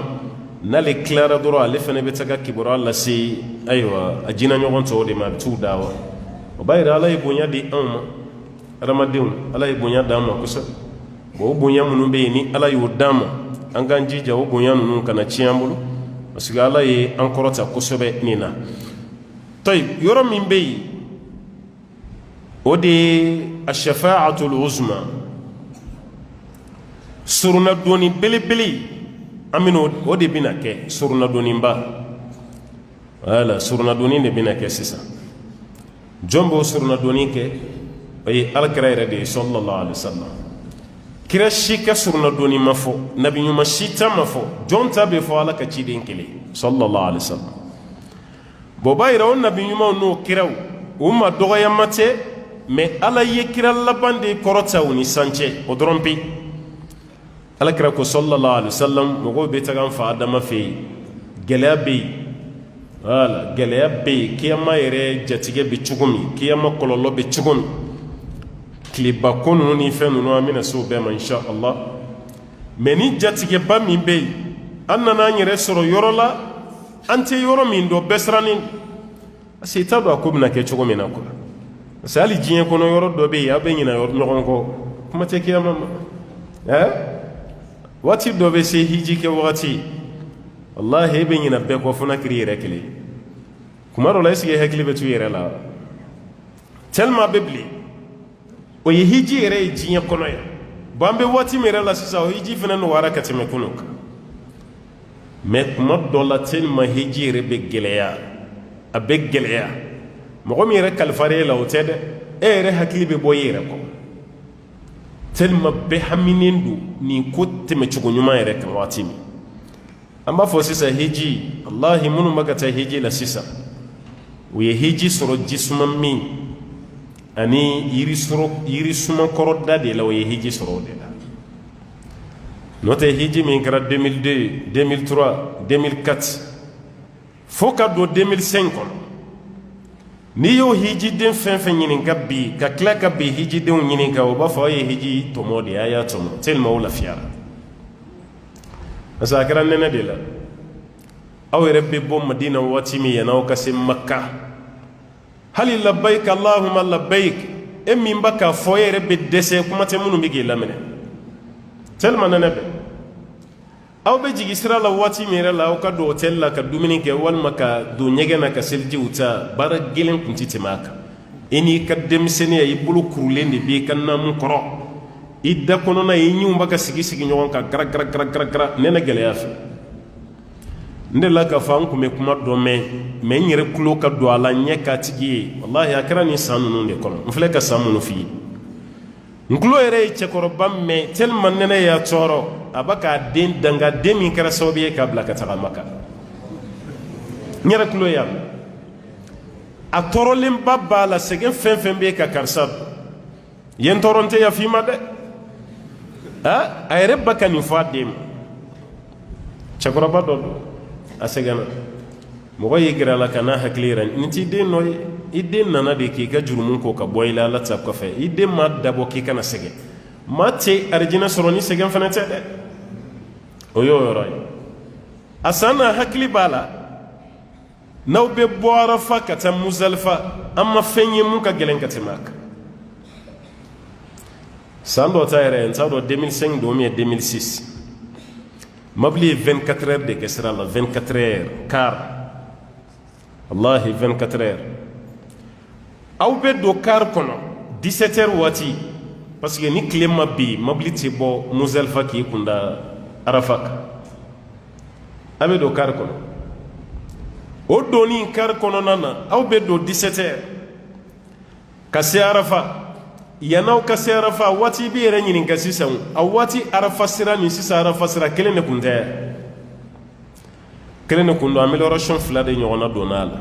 n'ale tilara dɔrɔn ale fana bɛ taga kibaruya lase ayiwa a jinɛ ɲɔgɔn tɔw de ma a bɛ t'u da wa o b'a yira ala ye bonya di anw ma adamadenw ala ye bonya d'an ma kosɛbɛ bon o bonya minnu bɛ yen ni ala y'o d'an ma an k'an jija o bonya ninnu kana tiɲɛ an bolo parce que ala ye an kɔrɔta kosɛbɛ nin na tayib yɔrɔ min bɛ yen o de ye ashafa'atul uzma surunadonni belebele an bɛna o de bɛna kɛ surunadonniba voilà surunadonni de bɛna kɛ sisan jɔn b'o surunadonni kɛ o ye alakira yɛrɛ de ye sallallahu alaihi wasallam kira si ka surunadonni ma fɔ nabi ɲuman si ta ma fɔ jɔn ta bɛ fɔ ala ka ciden kelen sallallahu alaihi wasallam bon b'a yira o nabi ɲumanw n'o kiraw u ma dɔgɔyama tɛ mais ala ye kira laban de kɔrɔta u ni san cɛ o dɔrɔn pe alakira ko sallallahu alaihi wasallam mɔgɔw bɛ taga an fa adama fɛ yen gɛlɛya bɛ yen voilà gɛlɛya bɛ yen kiyama yɛrɛ jatigɛ bɛ cogo min kiyama kɔlɔlɔ bɛ cogo min tileba ko ninnu ni fɛn ninnu an bɛna se o bɛɛ ma insha Allah mais ni jatigɛba min bɛ yen an nana an yɛrɛ sɔrɔ yɔrɔ la an tɛ yɔrɔ min dɔn bɛɛ sirannen parce que i t'a dɔn a ko bɛna kɛ cogo min na quoi parce que hali diɲɛ kɔnɔ yɔrɔ dɔ bɛ yen a bɛ ɲinɛ ɲɔgɔn kɔ kuma tɛ kiyama ma waati dɔ bɛ se hiji kɛ wagati wallahi e bɛ ɲinɛ bɛɛ kɔ fo n'a kɛra i yɛrɛ kelen kuma dɔ la est ce que e hakili bɛ to i yɛrɛ la tellement bɛ bilen o ye hiji yɛrɛ ye diɲɛ kɔnɔ yan bon an bɛ waati min yɛrɛ la sisan o hiji fana nɔgɔyara ka tɛmɛ kunun kan mais kuma dɔ la tellement hiji yɛrɛ bɛ gɛlɛya a bɛ gɛlɛya mɔgɔ min yɛrɛ kalifara e la o tɛ dɛ e yɛrɛ hakili bɛ bɔ i yɛrɛ kɔ tellement bɛɛ haminen don nin ko tɛmɛcogo ɲuman yɛrɛ kan waati min an b'a fɔ sisan hiji wallahi minnu bɛ ka taa hiji la sisan u ye hiji sɔrɔ jisuma min ani yirisuma kɔrɔ da de la o ye hiji sɔrɔ o de la n'o tɛ hiji min kɛra 2002 2003 2004 fo ka don 2005 kɔnɔ n'i y'o hijiden fɛn fɛn ɲininka bi ka tila ka bi hijidenw ɲininka o b'a fɔ aw ye hiji tɔmɔ de ye a y'a tɔmɔ tellement o lafiyara parce que a kɛra nɛnɛ de la aw yɛrɛ bɛ bɔ madina waati min yan'aw ka se maka hali labbaik allahumma labbaik e min b'a k'a fɔ e yɛrɛ bɛ dɛsɛ kuma tɛ minnu bɛ k'i laminɛ tellement nɛnɛ bɛ aw bɛ jigi sira la waati min yɛrɛ la aw ka don hôtel la ka dumuni kɛ walima ka don ɲɛgɛn na ka selijiw ta baara gɛlɛn kun tɛ tɛmɛ a kan i n'i ka denmisɛnninya i bolo kurulen de b'i ka naamu kɔrɔ i da kɔnɔna i ɲinw bɛ ka sigi ɲɔgɔn kan gara gara gara gara gara nɛnɛ gɛlɛya fɛ n delila k'a fɔ an tun bɛ kuma dɔ mɛn mais n yɛrɛ tulo ka don a la ɲɛ k'a tigi ye wallahi a kɛra nin san ninnu de kɔnɔ n filɛ ka san minnu f'i ye nkulo yɛrɛ ye cɛkɔrɔba mɛn tellement nɛnɛ y'a tɔɔrɔ a b'a k'a den danga den min kɛra sababu ye k'a bila ka taga Maka n yɛrɛ tulo y'a mɛn a tɔɔrɔlenba b'a la sɛgɛn fɛn fɛn bɛ ka karisa yen tɔɔrɔ tɛ yafa i ma dɛ a yɛrɛ ba ka nin fɔ a den ma cɛkɔrɔba dɔ don a sɛgɛnna mɔgɔ y'i gɛrɛ a la ka n'a hakili yira nin t'i den nɔ ye i den nana de k'i ka jurumu ko ka bɔ i la Ala ta kɔfɛ i den ma dabɔ k'i kana sɛgɛn maa tɛ arijinɛ sɔrɔ ni sɛgɛn fana tɛ dɛ o y'o yɔrɔ ye a san n'a hakili b'a la n'aw bɛ bɔ Arafa ka taa Muzalifa an ma fɛn ye mun ka gɛlɛn ka tɛmɛ a kan san dɔ ta yɛrɛ n t'a dɔn 2005 don ou bien 2006 mobili ye 24 heures de kɛ sira la 24 heures car wallahi 24 heures aw bɛ don car kɔnɔ 17 heures waati parce que ni tile ma bin mobili tɛ bɔ Muzalifa k'i kunda Arafa kan a bɛ don car kɔnɔ o donni car kɔnɔna na aw bɛ don 17 heures ka se Arafa yan'aw ka se Arafa waati bɛ yɛrɛ ɲininka sisan a waati Arafa sira ni sisan Arafa sira kelen de kun tɛ kelen de kun don amélioration 2 de ɲɔgɔnna donna a la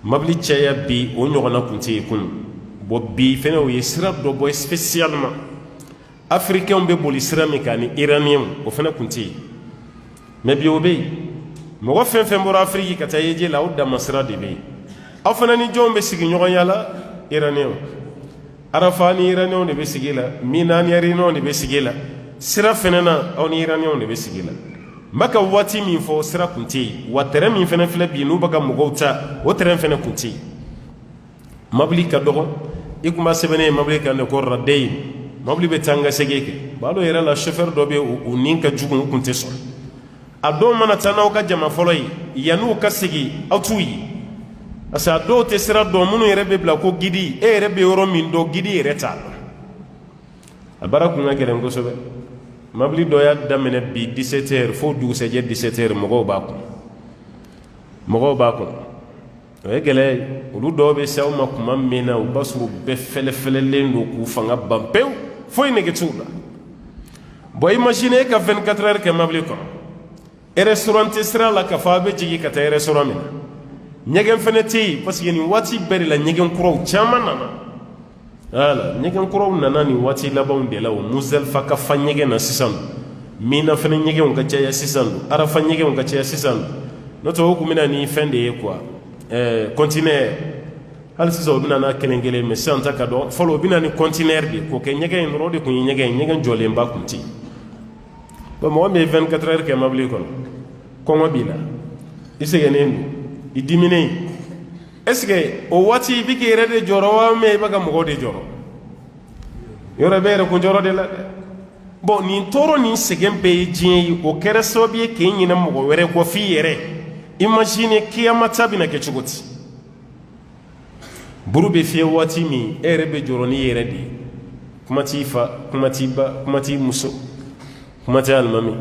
mobili caya bi o ɲɔgɔnna kun tɛ yen kun bon bi fɛnɛ o ye sira dɔ bɔ spécialement africains bɛ boli sira min kan ni iraniens o fɛnɛ kun tɛ yen mais bi o bɛ yen mɔgɔ fɛn fɛn bɔra Afrique ka taa yeje la aw dama sira de bɛ yen aw fana ni jɔnw bɛ sigi ɲɔgɔnya la iraniens Arafa ni iraniens de bɛ sigi la Mina ni iraniens de bɛ sigi la sira fɛnɛ na aw ni iraniens de bɛ sigi la n bɛ ka waati min fɔ sira kun tɛ yen wa terrain min fɛnɛ filɛ bi n'u bɛ ka mɔgɔw ta o terrain fɛnɛ kun tɛ yen mobili ka dɔgɔ i kun b'a sɛbɛnnen ye mobili kan de ko radein mobili bɛ taa n ka segin kɛ b'a dɔn yɛrɛ la chauffeur dɔ bɛ u nin ka jugu u kun tɛ sɔn a dɔw mana taa n'aw ka jama fɔlɔ ye yan'u ka segin aw t'u ye parce que a dɔw tɛ sira dɔn minnu yɛrɛ bɛ bila ko gidi e yɛrɛ bɛ yɔrɔ min dɔn gidi yɛrɛ t'a dɔn a baara kun ka gɛlɛn kosɛbɛ mobili dɔ y'a daminɛ bi 17 heures fo dugusɛjɛ 17 heures mɔgɔw b'a kun o ye gɛlɛya ye olu dɔw bɛ se aw ma kuma min na u b'a sɔrɔ u bɛɛ fɛlɛfɛlɛlen don k'u fanga ban pewu foyi nege t'u la bon imagine e ka 24 heures kɛ mobili kɔnɔ restaurant tɛ sira la k'a fɔ a bɛ jigin ka taa restaurant min na ɲɛgɛn fɛnɛ tɛ yen parce que nin waati bɛɛ de la ɲɛgɛn kuraw caman nana voilà ɲɛgɛn kuraw nana nin waati labanw de la o Muzalifa ka fa ɲɛgɛn na sisan Mina fɛnɛ ɲɛgɛnw ka caya sisan Arafa ɲɛgɛnw ka caya sisan n'o tɛ o kun bɛna ni fɛn de ye quoi conteneur hali sisan o bɛna n'a kelen kelen mais sisan ta ka dɔn fɔlɔ o bɛna ni conteneur de k'o kɛ ɲɛgɛn in dɔrɔn o de kun ye ɲɛgɛn jɔlenba kun tɛ yen bon mɔgɔ min ye 24 heures kɛ mobili kɔnɔ kɔngɔ b'i la i sɛgɛnnen don i diminen est-ce que o waati i bɛ k'i yɛrɛ de jɔrɔ wa mais i bɛ ka mɔgɔw de jɔrɔ yɔrɔ bɛ yɛrɛ kun jɔrɔ de la dɛ bon nin tɔɔrɔ nin sɛgɛn bɛɛ ye diɲɛ ye o kɛra sababu ye k'e ɲinɛ mɔgɔ wɛrɛ kɔ f'i yɛrɛ imagine kiyama ta bɛna kɛ cogo di buru bɛ fiyɛ waati min e yɛrɛ bɛ jɔrɔ n'i yɛrɛ de ye kuma t'i fa kuma t'i ba kuma t'i muso kuma tɛ alimami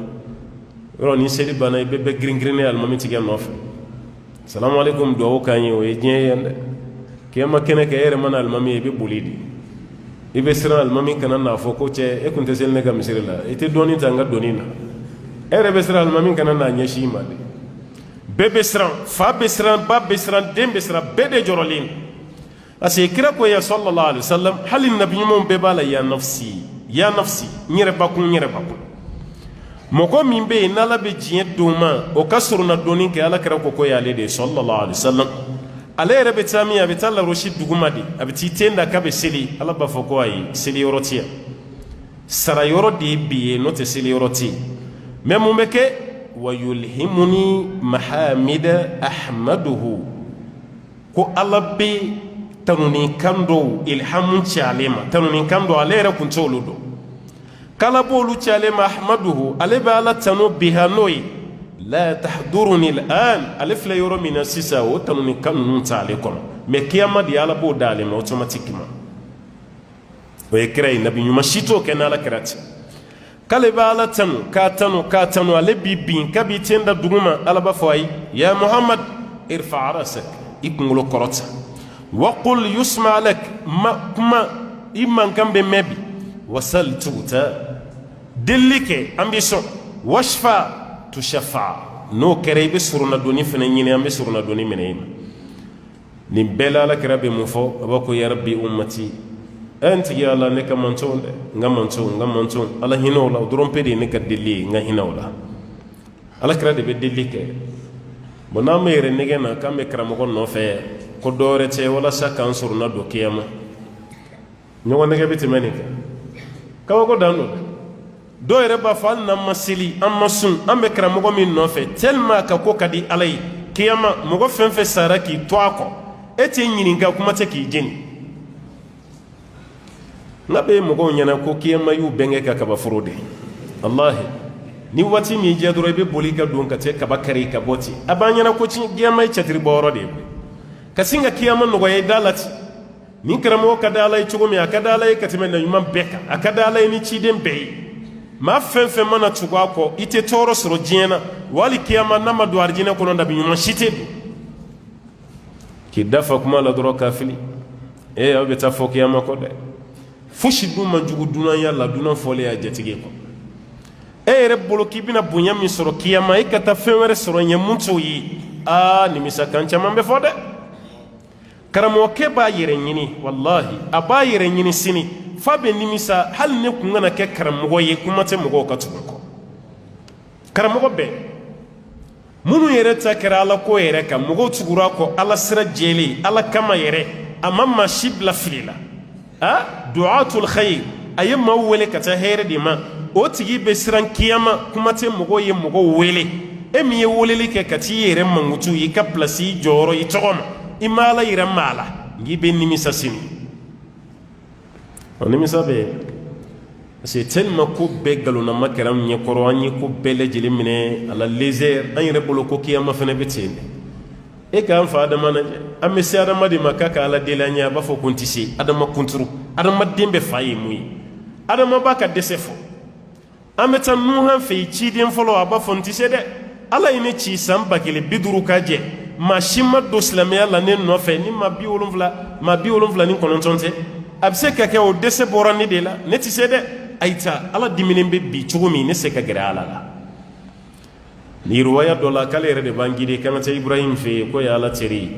yɔrɔ ni seli banna i bɛɛ bɛ girin-girinne alimami tigɛ nɔfɛ salamu alaikum duwawu k'an ye o ye diɲɛ ye yan dɛ kiyama kɛnɛ kɛ e yɛrɛ mana alimami ye i bɛ boli de i bɛ siran alimami kana n'a fɔ ko cɛ e kun tɛ seli ne ka misiri la i tɛ dɔɔni ta n ka dɔɔni na e yɛrɛ bɛ siran alimami kana n'a ɲɛsin i ma de bɛɛ bɛ siran fa bɛ siran ba bɛ siran den bɛ siran bɛɛ de jɔrɔlen parce que kira ko ya sallallahu alaihi wasallam hali nabi ɲumanw bɛɛ b'a la ya nafsi n yɛrɛ bakun mɔgɔ min bɛ yen n'ala bɛ diɲɛ don ma o ka surunna dɔɔni kɛ ala kira ko y'ale de ye sallallahu alaihi wasallam ale yɛrɛ bɛ taa min a bɛ taa larosi duguma de a bɛ t'i ten da k'a bɛ seli ala b'a fɔ ko ayi seli yɔrɔ tɛ yan sara yɔrɔ de ye bi ye n'o tɛ seli yɔrɔ tɛ yen mais mun bɛ kɛ wa yulhimuni mahamida ahmaduhu ko ala bɛ tanuninkan dɔw ilhamu cɛ ale ma tanuninkan dɔw ale yɛrɛ kun t'olu dɔn kala b'olu cɛ ale ma ahmaduhu ale bɛ ala tanu biha n'o ye la tahduruni al'an ale filɛ yɔrɔ min na sisan o tanuninkan ninnu tɛ ale kɔnɔ mais kiyama de ala b'o da ale ma automatiquement o ye kira ye nabi ɲuman si t'o kɛ n'ala kira tɛ k'ale bɛ ala tanu k'a tanu ale b'i bin k'a b'i ten da duguma ala b'a fɔ ayi ya muhammad irfa arasak i kunkolo kɔrɔta wa qul yusma lak kuma i mankan bɛ mɛn bi wasal tuta delike ambition washfa tushafa no kere be suruna doni fene nyine ambe suruna doni menema ni bela la kerabe mufo abako ya rabbi ummati anti ya Allah ne kamantonde ngamanton ala hinola drompede ne kadeli nga hinola ala kerabe be delike bona mere negena kambe kramo no fe ko dore te wala sakan suruna do kiyama nyogo nege bitimenika kawo ko dano do yere ba fan na masili amma sun ambe kramo go min no fe tellement ka ko kadi alai kiyama mogo fenfe saraki to ako ete nyininga kuma te ki jeni nabe mogo nyana ko kiyama yu benge ka kaba furude wallahi ni wati mi je doro be bolika don ka te kaba kare ka boti abanyana ko ci kiyama e chatri boro de kasinga kiyama no go e dalati ni kramo ka dalai chugo mi akadalai katime na yuma beka akadalai ni ci dem be ma fenfe mana chugo ako ite toro soro jena wali kiyama na madu arjina ko nda bi yuma shite ki dafa kuma la doro kafili e abe ta fo kiyama ko de fushi dum manjugu dunan yalla dunan fole ya jetige ko e rebolo kibina bunya mi soro kiyama e kata fenwere soro nyamuntu yi ni misaka nchama mbe fode karamo ke ba yere nyini wallahi aba yere nyini sini fabe nimisa hal ne kungana ke karamo ye kuma te mugo ka tuko karamo be munu yere ta kara ala ko yere ka mugo tugura ko ala sira jeli ala kama yere amama shibla filila du'atul khair ayema wele kata here di ma o tigi be siran kiyama kuma te mugo ye mugo wele emi ye wele ke kati yere mangutu yi ka plasi joro yi togoma imala ira mala ngibe nimisa sini on nimisa be c'est tellement ko be galona makaram nye koro anyi ko bele jeli mine ala léger an yere bolo ko kiyama fene betene e kan fa adama na amme si adama di makaka ala delanya ba fo kuntisi adama kunturu adama dembe fayi muyi adama baka desefo amme tan nuhan fe ci dem folo aba fontise de ala ine ci samba kele biduru kaje ma shima do islamia la ne no fe ni ma bi wolumfla ni konontonte abse ka ke o dese borani de la ne ti sede aita ala diminen be bi chugumi ne se ka gira ala la ni ruwaya do la kale re de bangide kan ta ibrahim fe ko ya ala teri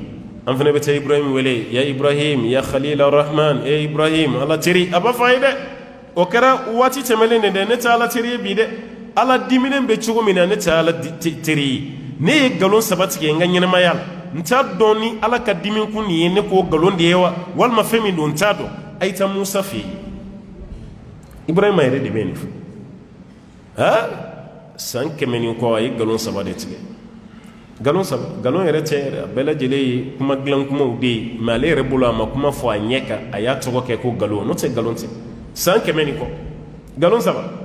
am fene be ta ibrahim wele ya ibrahim ya khalil arrahman e ibrahim ala teri aba faide o kara wati temelene de ne ta ala teri bi de ala diminen be chugumi ne ta ala teri ne galon sabati ke nga nyene mayal nta doni ala ka dimin kun ye ne ko galon de yawa wal ma femi don tado aita musa fi ibrahim ayre de benif san kemeni ko ay galon sabade tike galon yere tere bela jele kuma glan kuma udi male rebula ma kuma fo anyeka aya to ko ke ko galon no te galon te san kemeni ko galon sabade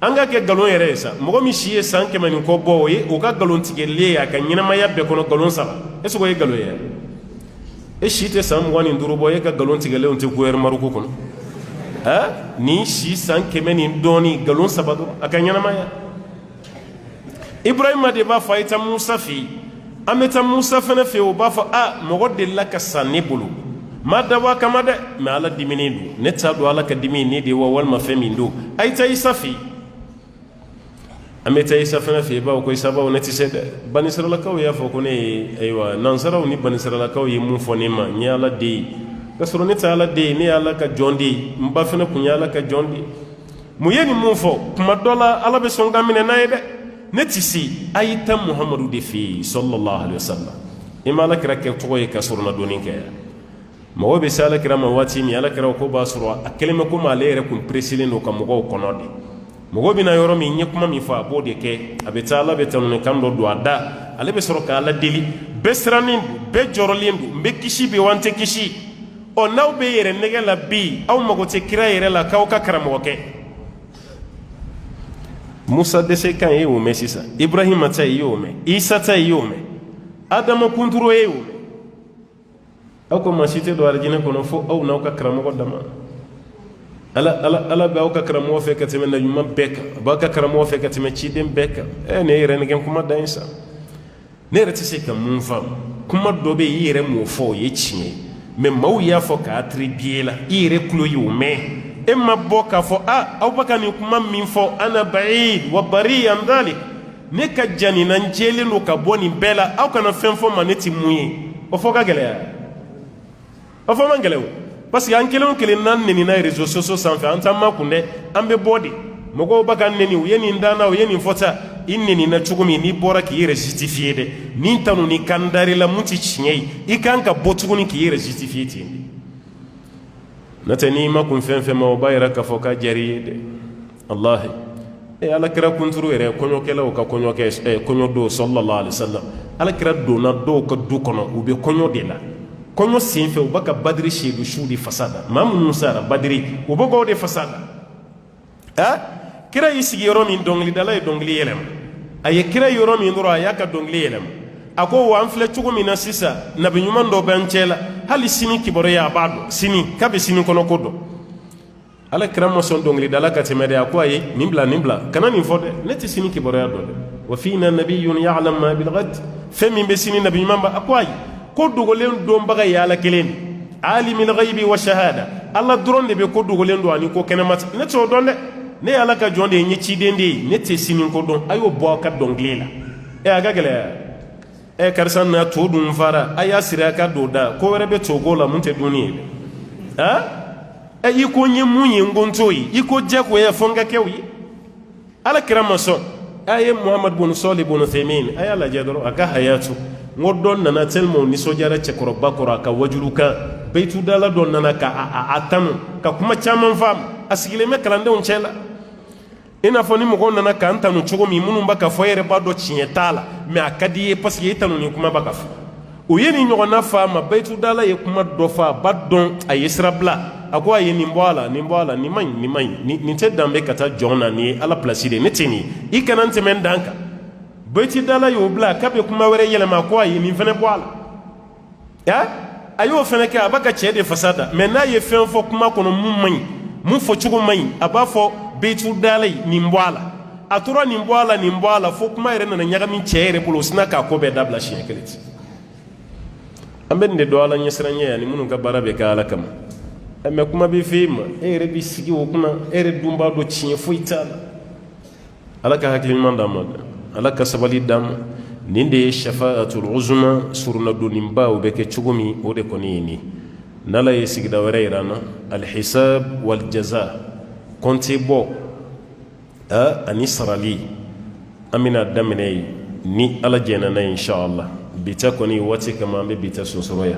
anga ke galon yere sa mogo mi shiye san ke mani ko boye o ka galon tige le ya ka nyina ma yabbe kono galon saba eso go ye galon yere e shite sam woni nduru boye ka galon tige le on te kuer maruko kono ni shi san ke mani doni galon saba do aka nyina ma ya ibrahim de ba faita musa fi ameta musa fana fe o ba fa mogo de la ka sanne bulu madawa kama de ma ala dimini du ne ta do ala ka dimini de wa wal ma femi ndo ay tay safi ameta isa fana fe ba ko isa ba on ti sede bani sirala kaw ya fo ko ne aywa nan saraw ni bani sirala kaw yi mu fo ne ma nyala de kasoro ne ta ala de ne ala ka jondi mba fana ku nyala ka jondi mu yeni mu fo kuma dola ala be songa mine nayde ne ti si ayita muhammadu de fi sallallahu alaihi wasallam imala kira ke to ko kasoro na donin ke mo be sala kira ma wati mi ala kira ko ba suru akelema ko ma lere kun president ko mo ko nodi mogo bina yoro mi nye kuma mi fa bode ke abeta ala betanu ne kando do ada ale be soro ka ala deli besranin be jorolindu mbe kishi be wante kishi o naw be yere nege la bi aw mago te kira yere la kaw ka karamo ke musa de se kan yewu me sisa ibrahim ta yewu me isa ta yewu me adam kunturo yewu aw ko masite do arjina kono fo aw naw ka karamo ko dama ala ba ka karamo fe ka teme na yuma beka ba ka karamo fe ka teme ci dem beka ne yere ne kuma da insa ne rete se ka mun fam kuma do be yere mo fo ye ci me maw ya fo ka tribiela yere kulo yume إما بوكا فو أو بكا نكمام من فو أنا بعيد وبريء عن ذلك نكا جاني ننجيلي نكابوني بلا أو كان فنفو ما نتي موي وفوكا جليا وفو من جليو بس يانكيلون كلي نان نينا ريزو سوسو سانفي أنت ما كنde أمبي بودي مغو بكا نيني ويني ندانا ويني فوتا إنني نتشوكمي ني بورا كي يرجستيفيه دي نينتانو ني كانداري لا موتي تشنيي إكانكا بوتوكوني كي يرجستيفيه تي نتني ما كن فين فما وبايرا كفوكا جريد الله على كرا كنترو يري كونيو كلا وكا كونيو كيس كونيو دو صلى الله عليه وسلم على كرا دو نا دو كدو كونو وبي كونيو ديلا كونيو سينفه وبكا بدري شيدو شودي فسادا ما موسى بدري وبغو دي فسادا كرا يسيغي يرومي دونغلي دالا دونغلي يلم اي كرا يرومي ندرو اياكا دونغلي يلم ako wa amfle chugo mina sisa na binyuman do benchela hali sini kibore ya bado sini kabe sini kono kodo ala kramo son dongli dala katemede akwa yi nimbla kana ni fode neti sini kibore ya do wa fina nabiyyun ya'lam ma bil ghad fami be sini nabiyyuman ba akwa yi ko dugo len do mbaga ya la kelen alimul ghaibi wa shahada alla duronde be ko dugo len do ani ko kenemat neto donde ne ala ka jonde nyi ci dende neti sini ko don ayo bo ka dongli la e aga gele karsan na to dun fara aya sira ka doda ko were be togo la munte duniye iko nye munye ngontoyi iko je ko ya fonga kewi ala kirama so aye muhammad bin salih bin thaymin aya la jadro aka hayatu ngodon nana telmo ni sojara che koro bakora ka wajuruka beitu dala don nana ka atanu ka kuma chaman fam asigile me kalande on chela ina foni mo ko nana ka antanu chugo mi munum baka foyere bado chietala me akadiye parce que itanu ni kuma baka fo o yeni nyogona fama beitu dala ye kuma dofa badon ayesra bla akwa ye nimbwala ni mai ni tedambe kata jona ni ala place de netini ikanante men danka beitu dala yo bla kabe kuma were yele ma kwa ye ni fene bwala ya ayo fene ka abaka chede fasada me na ye fen fo kuma kono mu fo chugo mai abafo beitu dala nimbwala atura nimbwala fo kuma ere na nyaga min chere pulo snaka ko be dabla shi keleti amben de do ala nyesranye yani munu ka barabe ka ala kam ame kuma bi fima ere bi sigi wo kuna ere dumba do chin fo itala ala ka hakli man dam ala ka sabali dam ninde shafaatul uzma surna do nimba o be ke chugumi o de koni ni nala ye sigi da were irana al hisab wal jaza konti bo anisrali amina damne ni ala jena na inshallah bita koni wati kama be bita sosoroya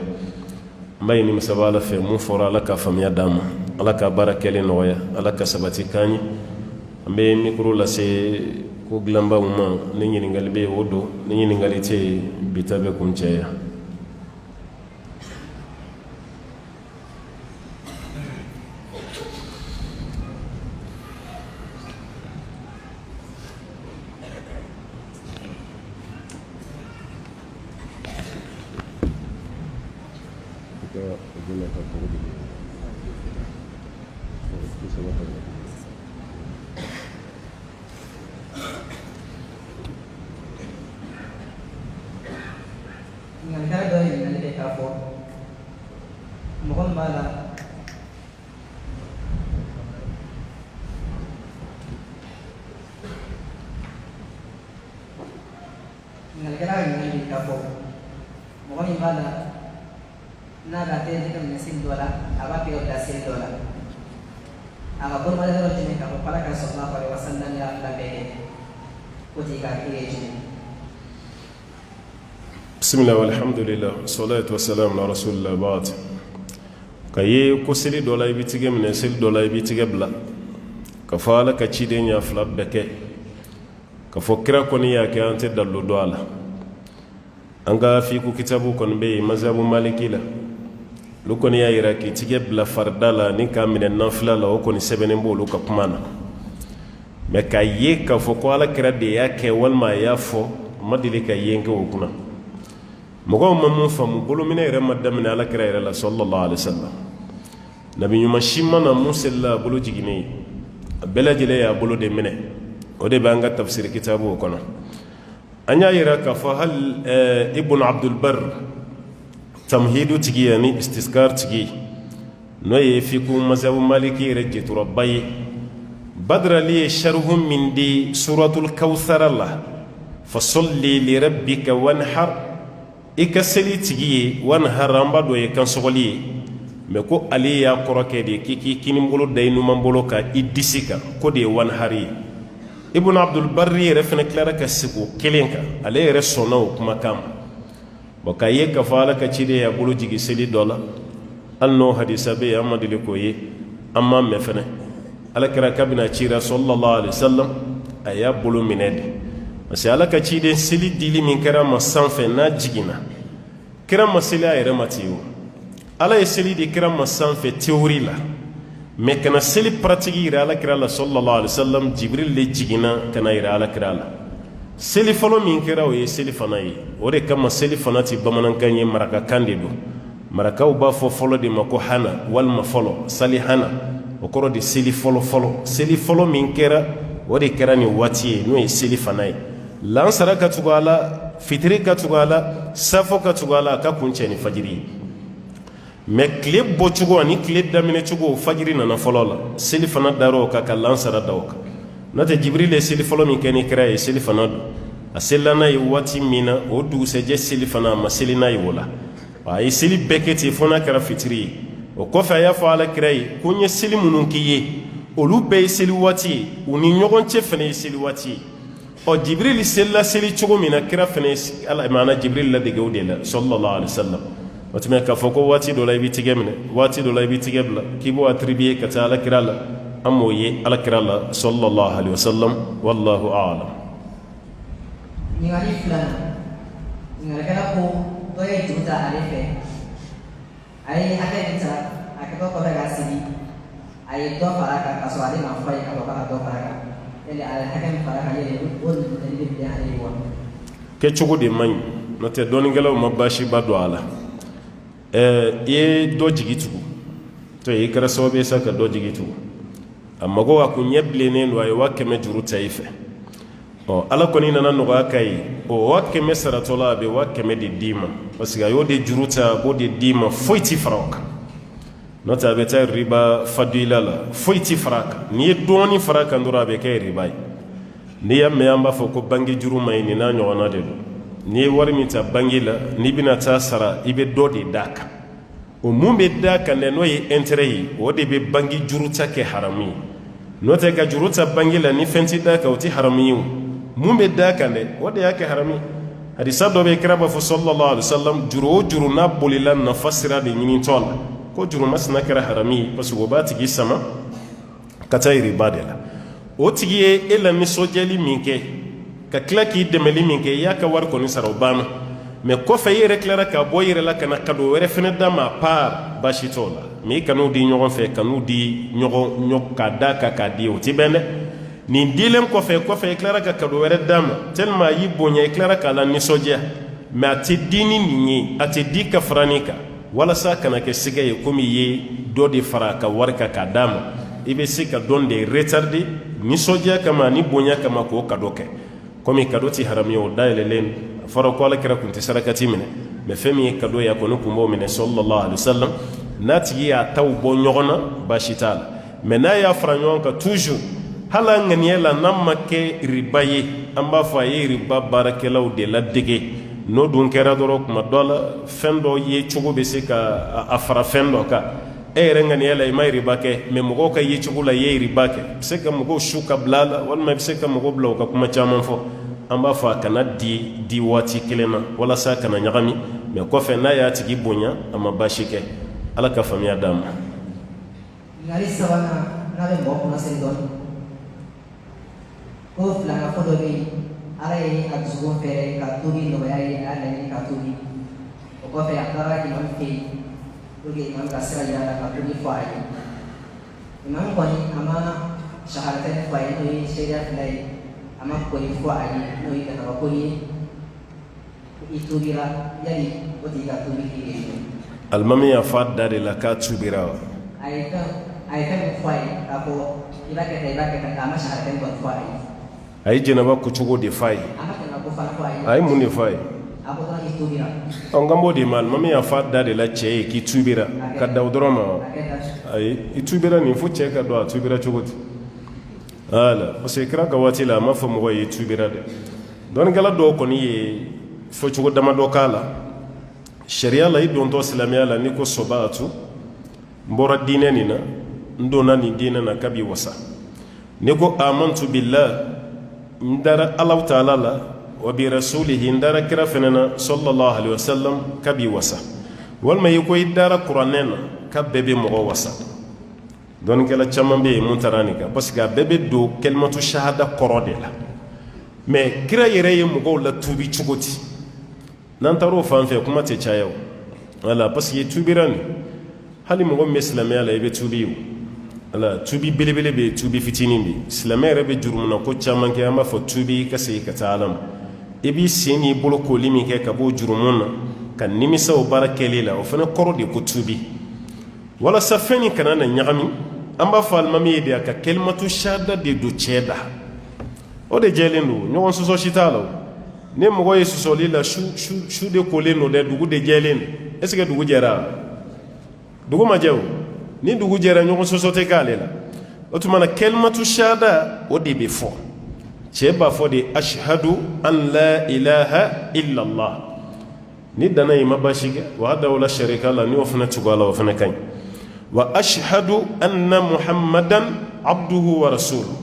mbay ni msabala fe mu fora la ka famia dama ala ka barakele noya ala ka sabati kani mbe mikro la se ko glamba umma ni nyini ngalbe wodo ni nyini ngalite bita be kuncheya بسم الله والحمد لله والصلاة والسلام على رسول الله بعد كي كسل دولاي بيتيجي من سل دولاي بيتيجي بلا كفالا كشيدين يا فلاب بكى كفكرة كونيا كأنت دلو دوالا أنغا فيكو كتابو كون بي مذهب مالكي لا لو كونيا يراكي تيجي بلا فردالا نيكا من النافلة لا وكوني سبنين بولو كبمانا مكايي كفكوالا كردي يا كوال ما يافو ما دلك ينكو وكنا مغو ممو فمو بولو من يرى مدام من على كرا يرى صلى الله عليه وسلم نبي يمشيمنا موسى الله بولو جيني بلا جلي بولو دي منه ودي بانغا تفسير كتابه كنا أنيا يرى كفهل ابن عبد البر تمهيد تجي يعني استذكار تجي no ye fiku mazhabu maliki rejituro baye badra li sharhum min di suratul kawthar la fasalli li rabbika wanhar ikaseli tigiye wanhar amba do ye kan sogoli me ko ali ya koroke de kiki kinimbulo daynu mambolo ka idisika ko de wanhari ibn abdul barri refna klara ka siku kelenka ale resona kuma kam bokaye ka fala ka cide ya bulu jigi seli dola anno hadisa be amadi le koye amma me fene alakira kabina cira sallallahu alaihi wasallam aya bulu minede parce alaka cide seli dili min kara ma sanfe na jigina kira maseli ayre matiyo ala ye seli di kira ma sanfe théorie la mais kana seli pratique ira alakira la sallallahu alaihi wasallam jibril le jigina kana ira alakira la seli folo min kera o ye seli fana ye o de kama seli fana ti bamanankan ye maraka kan de do marakaw b'a fɔ fɔlɔ de ma ko hana walima fɔlɔ sali hana o kɔrɔ de seli fɔlɔ fɔlɔ seli fɔlɔ min kɛra o de kɛra ni waati ye n'o ye seli fana ye lansara ka tugu a la fitiri ka tugu a la safo ka tugu a la a ka kun cɛ ni fajiri ye mais tile bɔcogo ani tile daminɛcogo fajiri nana fɔlɔ la seli fana dar'o kan ka lansara da o kan n'o tɛ jibril ye seli fɔlɔ min kɛ ni kira ye seli fana don a selila n'a ye waati min na o dugusɛjɛ seli fana a ma seli n'a ye o la a ye seli bɛɛ kɛ ten fo n'a kɛra fitiri ye o kɔfɛ a y'a fɔ ala kira ye ko n ye seli minnu k'i ye olu bɛɛ ye seli waati ye u ni ɲɔgɔn cɛ fana ye seli waati ye ɔ jibril selila seli cogo min na kira fana ye ala maana jibril ladege o de la sallallahu alaihi wasallam o tuma k'a fɔ ko waati dɔ la i b'i tigɛ minɛ waati dɔ la i b'i tigɛ bila k'i b'o attribuer ka taa ala kira la an m'o ye ala kira la sallallahu alaihi wasallam wallahu a'lam. Ningali filanan ningali kɛra ko dɔ ye juru ta ale fɛ a ye hakɛ min ta a kɛtɔ kɔfɛ k'a sigi a ye dɔ fara a kan k'a sɔrɔ ale ma fɔ a ye k'a fɔ k'a ka dɔ fara a kan yali a ye hakɛ min fara a kan yali o de bɛ bɛn ale ye wa. Kɛcogo de man ɲi n'o tɛ dɔnnikɛlaw ma baasiba don a la i ye dɔ jigi tugu to i kɛra sababu ye sa ka dɔ jigi tugu a mago a kun ɲɛ bilennen don a ye 100 juru ta i fɛ ala kɔni nana nɔgɔya ka ye o 100 saratɔ la a bɛ 100 de d'i ma parce que a y'o de juru ta a b'o de d'i ma foyi ti fara o kan n'o tɛ a bɛ taa riba faduila la foyi ti fara a kan n'i ye dɔɔni fara a kan dɔrɔn a bɛ kɛ riba ye n'i y'a mɛn an b'a fɔ ko bange juru ma ɲi nin n'a ɲɔgɔnna de don n'i ye wari min ta bange la n'i bɛna taa sara i bɛ dɔ de d'a kan o mun bɛ d'a kan dɛ n'o ye intérêt ye o de bɛ bange juru ta kɛ haramu ye n'o tɛ ka juru ta bange la ni fɛn ti d'a kan o ti haramu ye o mun bɛ d'a kan dɛ o de y'a kɛ haramu ye hadisa dɔ bɛ kira b'a fɔ sallallahu alaihi wasallam juru o juru n'a bolila nafa sira de ɲinitɔ la ko juru masina kɛra haramu ye parce que o b'a tigi sama ka taa riba de la o tigi ye e la nisɔndiyali min kɛ ka tila k'i dɛmɛli min kɛ i y'a ka wari kɔni sara o banna mais kɔfɛ i yɛrɛ tilara ka bɔ i yɛrɛ la ka na cadeau wɛrɛ fɛnɛ d'a ma part baasi t'o la mais i kan'u di ɲɔgɔn fɛ kan'u di ɲɔgɔn k'a d'a kan k'a di o ti bɛn dɛ nin dilen kɔfɛ i tilara ka cadeau wɛrɛ d'a ma tellement a y'i bonya i tilara k'a la nisɔndiya mais a tɛ di ni nin ye a tɛ di ka fara nin kan walasa kana kɛ sɛgɛ ye komi i ye dɔ de fara a ka wari kan k'a d'a ma i bɛ se ka dɔn de retarder nisɔndiya kama ni bonya kama k'o cadeau kɛ komi cadeau ti haramu ye o dayɛlɛlen a fɔra ko alakira kun tɛ sarakati minɛ mais fɛn min ye cadeau ye a kɔni kun b'o minɛ sallallahu alaihi wasallam n'a tigi y'a taw bɔ ɲɔgɔn na baasi t'a la mais n'a y'a fara ɲɔgɔn kan toujours hali a ŋaniya la n'a ma kɛ riba ye an b'a fɔ a ye riba baarakɛlaw de ladege n'o dun kɛra dɔrɔn kuma dɔ la fɛn dɔ ye cogo bɛ se ka a fara fɛn dɔ kan e yɛrɛ ŋaniya la i ma riba kɛ mais mɔgɔw ka ye cogo la i ye riba kɛ i bɛ se ka mɔgɔw su ka bila a la walima i bɛ se ka mɔgɔw bila u ka kuma caman fɔ an b'a fɔ a kana di waati kelen na walasa a kana ɲagami mais kɔfɛ n'a y'a tigi bonya a ma baasi kɛ ala ka faamuya d'a ma. Ɲininkali sabanan n'a bɛ mɔgɔ kunnasiri dɔɔni ko filanan ko dɔ bɛ yen ala ye a dusukun fɛɛrɛ ka tobi nɔgɔya ye a y'a laɲini ka tobi o kɔfɛ a taara imam fɛ yen pour que imam ka sira yira a la ka tobi fɔ a ye imam kɔni a ma shahadatɛni fɔ a ye n'o ye sariya fila ye a ma kɔni fɔ a ye n'o ye kanaba ko ye i tobira yali o tigi ka tobi k'i ye. alimami y'a fɔ a da de la k'a tubira wa. a ye fɛn min fɔ a ye k'a fɔ i b'a kɛ tan k'a ma shahadatɛni kɔni fɔ a ye. a ye jɛnɛba kocogo de f'a ye. a ma jɛnɛba ko fana fɔ a ye. a ye mun de f'a ye. a Aku tu lagi tubira. On gambo di mal mami ya fa da de la che ki tubira ka da udroma ay itubira ni fu che ka do tubira chugoti ala o se kra ka wati la ma fa mo yi tubira de don gala do ko ni fo chugo dama do kala sharia la idon to islamia la ni ko sobatu mbora dine ni na ndona ni dine na kabi wasa ni ko amantu billah ndara allah ta'ala la wa bi rasulihi ndara kira fenana sallallahu alaihi wasallam kabi wasa wal may ko idara qur'anena ka bebe mo wasa don kala chamambe muntaranika parce que bebe do kelmatu shahada korodela mais kira yere mo la tubi chugoti nan taro fanfe kuma te chayo wala parce que tubirani hali mo muslimi ala ibe tubiyu ala tubi belebele be tubi fitini bi islamai rebe jurumuna ko chaman ke amba fo tubi kase ka taalam ibi sini bolo ko limi ke ka bo jurumuna kan nimisa o barakelela o fana koro de ko tubi wala safeni kanana nyagami amba fal mami de ka kelmatu shada de do cheda o de jelendo nyon so shitalo ne mo yesu solila shu de koleno de dugu de jelendo est-ce que dugu jera dugu majew ni dugu jera ñoko sosote kalela otumana kelmatu shada o de be fo cheba fo de ashhadu an la ilaha illa allah ni dana yima bashiga wa hada wala sharika la ni ofna tugala ofna kan wa ashhadu anna muhammadan abduhu wa rasuluhu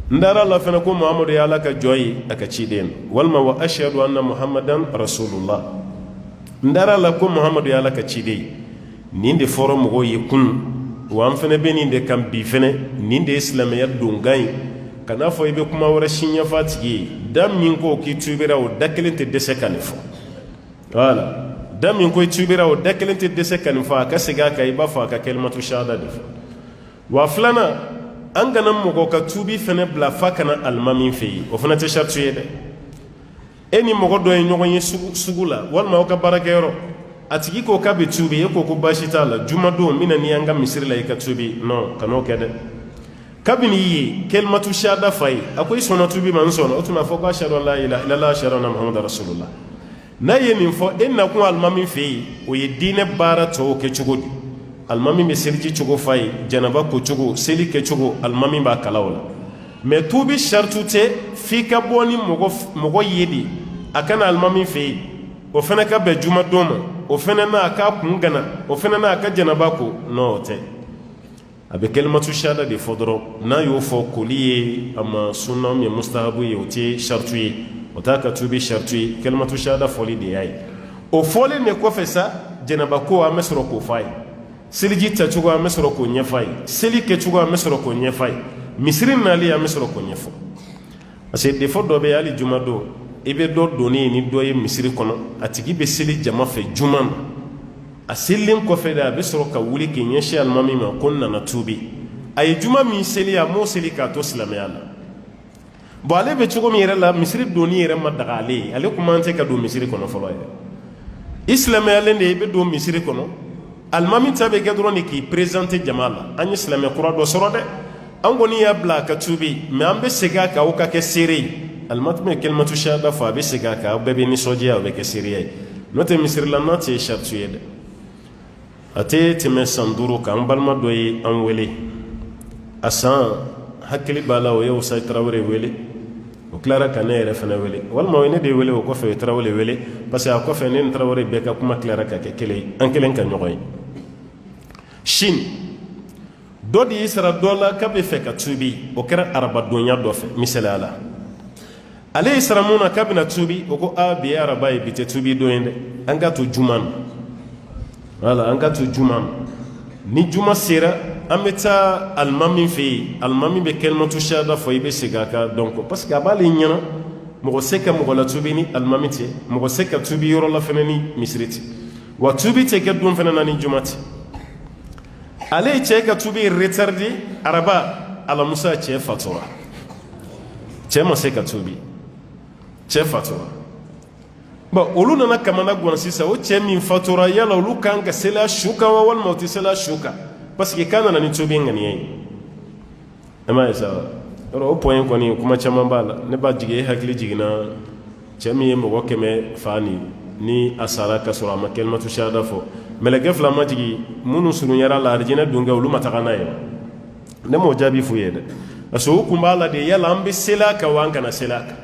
ndara la fana ko muhammadu ya laka joyi aka ciden walma wa ashhadu anna muhammadan rasulullah ndara la ko muhammadu ya laka cide ninde forum go yekun wa am fene be ninde kam bi fene ninde islamiyya dungay kana fo ibe kuma wara shinya fatigi dam min ko ki tubira o dakelente dese kanifo wala dam min ko tubira o dakelente dese kanifo ka siga ka iba fa ka kelmatu shahada def wa flana an gana mogo ka tubi fene bla fa kana almamin fe o fana te shartu yede eni mogo do ñogon yi sugula walma o ka barake yoro atigi ko ka be tubi e ko ko bashita la juma do mina ni anga misir la ka tubi no kano kede kabini yi kelmatu shada fay akoy sona tubi man sona o tuma fo ko ashhadu la ilaha illallah ashhadu anna muhammadar rasulullah na yemin fo enna ko almamin fe o ye dine bara to ke chugodi almami be selji chugo fay janaba ko chugo seli ke chugo almami ba kalawla mais tubi shartu te fika boni mogo yedi akana almami fe o fena ka be juma doma o fena na ka kungana o fena na ka janaba ko no te abe kelmatu shada de fodro na yo fo koliye ama sunna mi mustahabu yote shartu yi o ta ka tubi shartu yi kelmatu shada foli de yayi o foli ne ko fesa janaba ko amesro ko fay seliji ta chugo amesro ko nyefay seli ke chugo amesro ko nyefay misrin nali amesro ko nyefo ase de fo do be ali juma do ebe do doni ni do ye misri kono atigi be seli jama fe juma aselin ko fe da be soro ka wuli ke nyeshi almami ma konna na tubi ay juma mi seli ya mo seli ka to islamiyala bo ale be chugo mi yere la misri doni yere ma dagale ale kuma ante ka do misri kono folo ye islamiyala ne be do misri kono almami tabe ke droni ki présenter jamala an islamé kura do soro de an goni ya bla ka tubi me ambe sega ka o ka ke siri almatme kelmatu shada fa be sega ka bebe ni sojiya be ke siri note misir la nati shartu yede ate teme sanduru ka balma doyi an wele asan hakili bala o yo say trawre wele o clara kanere fana wele wal mo ne de wele o ko fe trawle wele parce que ko fe ne trawre be ka kuma clara ka ke kele an kelen ka nyoy shin dodi isra dola ka be fe ka tubi o kera araba donya do fe misalala ale isra muna ka bina tubi o ko a bi araba e bite tubi do yende an ga to juman wala an ga to juman ni juma sera ameta almami fe almami be kelmatu shada fo ibe sigaka donc parce que abali nyana mo seka mo la tubi ni almami te mo seka tubi yoro la fenani misriti wa tubi te ke dum fenana ni jumati ale che ka tubi retardi araba ala musa che fatura che mo seka tubi che fatura ba olu nana kamana gwansi sa o che min fatura yala olu kan ka sela shuka wa wal mauti sela shuka parce que kana na ni tubi ngani yi ama isa ro point ko ni kuma chama bala ne ba jige hakli jigina chemi mo keme fani ni asara ka sura ma kelmatu shahada fo meleke fla ma jigi munu sunu yara la arjina dunga ulu matakana ye ne mo jabi fu yede aso kumbala de yala ambe selaka wanka na selaka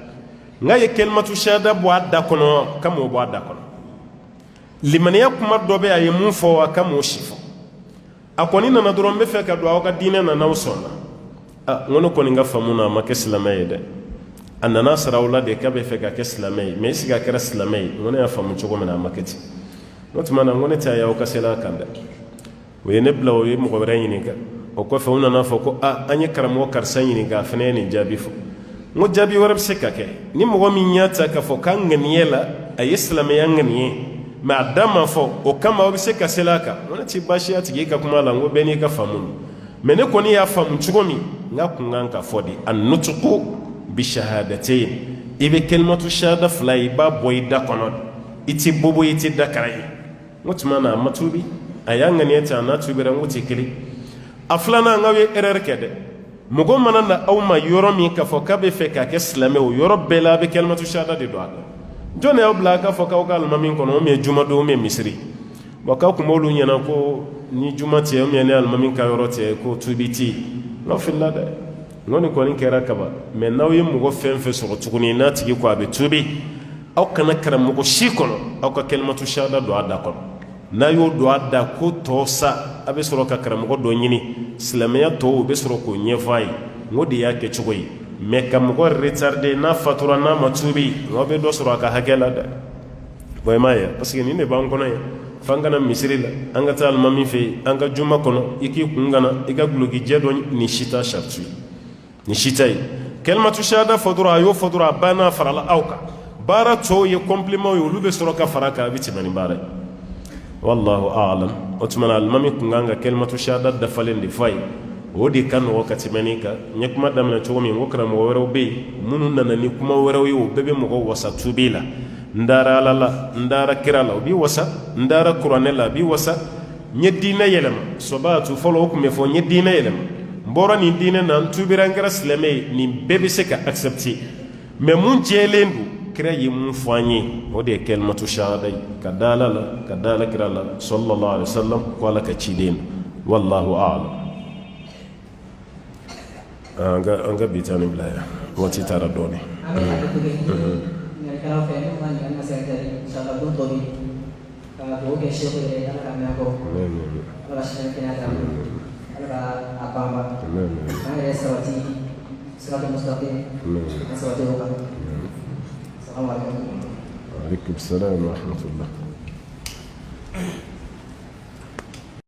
ngaye kelmatu shahada bo adda kono kamo bo adda kono limaniya kuma dobe ayi mun fo kamo shifo akoni na dorombe fe ka do ka dine na nawsona ngono koni nga famuna make silamay de annana sarawla de kabe fe ka ke silamay me siga kera silamay ngono ya famu chogo mena maketi notuma ngono ta ya ka sela kanda we ne blawo yi mo gore yini ga o ko fauna na fo ko anye karamo karsan yini ga fene ni jabi fo ngo jabi warab seka ke ni mo mi nyata ka fo kan nganiela ay islamay ngani ma dama fo o kama obi seka selaka ngono ti bashi atigi ka kuma la ngo beni ka famu mene ko ni ya famu chugomi nga kunganka fodi an-nutqu bi shahadatayn ibe kelmatu shahada flay ba boyda kono iti bobo iti dakaray mutmana matubi ayanga ni ta na tubira nguti kili aflana ngawe erer kede mugo mananda awma yoromi ka fo kabe fe ka ke islame o yorob bela be kelmatu shahada de doa jone obla ka fo ka o kal mamin kono me juma do me misri baka ko molu nyana ko ni juma te o me ne al mamin ka yorote ko tubiti no filada ngoni ko ni kera kaba me nawi mugo fenfe so tukuni na tigi ko abe tubi aw kana kara mugo shikono aw ka kelmatu shahada do ada ko na yo do ada ko to sa abe soro ka kara mugo do nyini islamia to be soro ko nyefai ngodi yake chugoyi me kam mugo retarde na fatura na matubi ngobe do soro ka hakela da boy maya parce que ni ne banko na fangana misiri la anga tal mami fe anga juma kono iki kungana iga glugi jedo ni shita shartui ni shitai kelmatu shahada fodura yo fodura bana farala awka bara to ye compliment yo lube soroka faraka biti mani bare wallahu a'lam otmana al mami kunganga kelmatu shahada da falendi fay wodi kan wakati manika nyakuma damna to mi ngokra mo wero be munun nana ni kuma wero yo bebe mo wasa tubila ndara lala ndara kirala bi wasa ndara kuranela bi wasa nyedina yelema sobatu folo ko me fo nyedina yelema mbora ni dine nan tubira ngara sleme ni bebe se ka accepter mais mun jelendu créer mun fanyi o de kelmatu shahada kadala kirala sallallahu alaihi wasallam wala ka cidin wallahu a'lam anga bitani bilaya wati tara doni kalau film kan yang masih dari salah pun tobi kalau ke show ini ada kami aku kalau sedang kena ada apa ada suatu mustaqim suatu bukan. Assalamualaikum warahmatullahi wabarakatuh.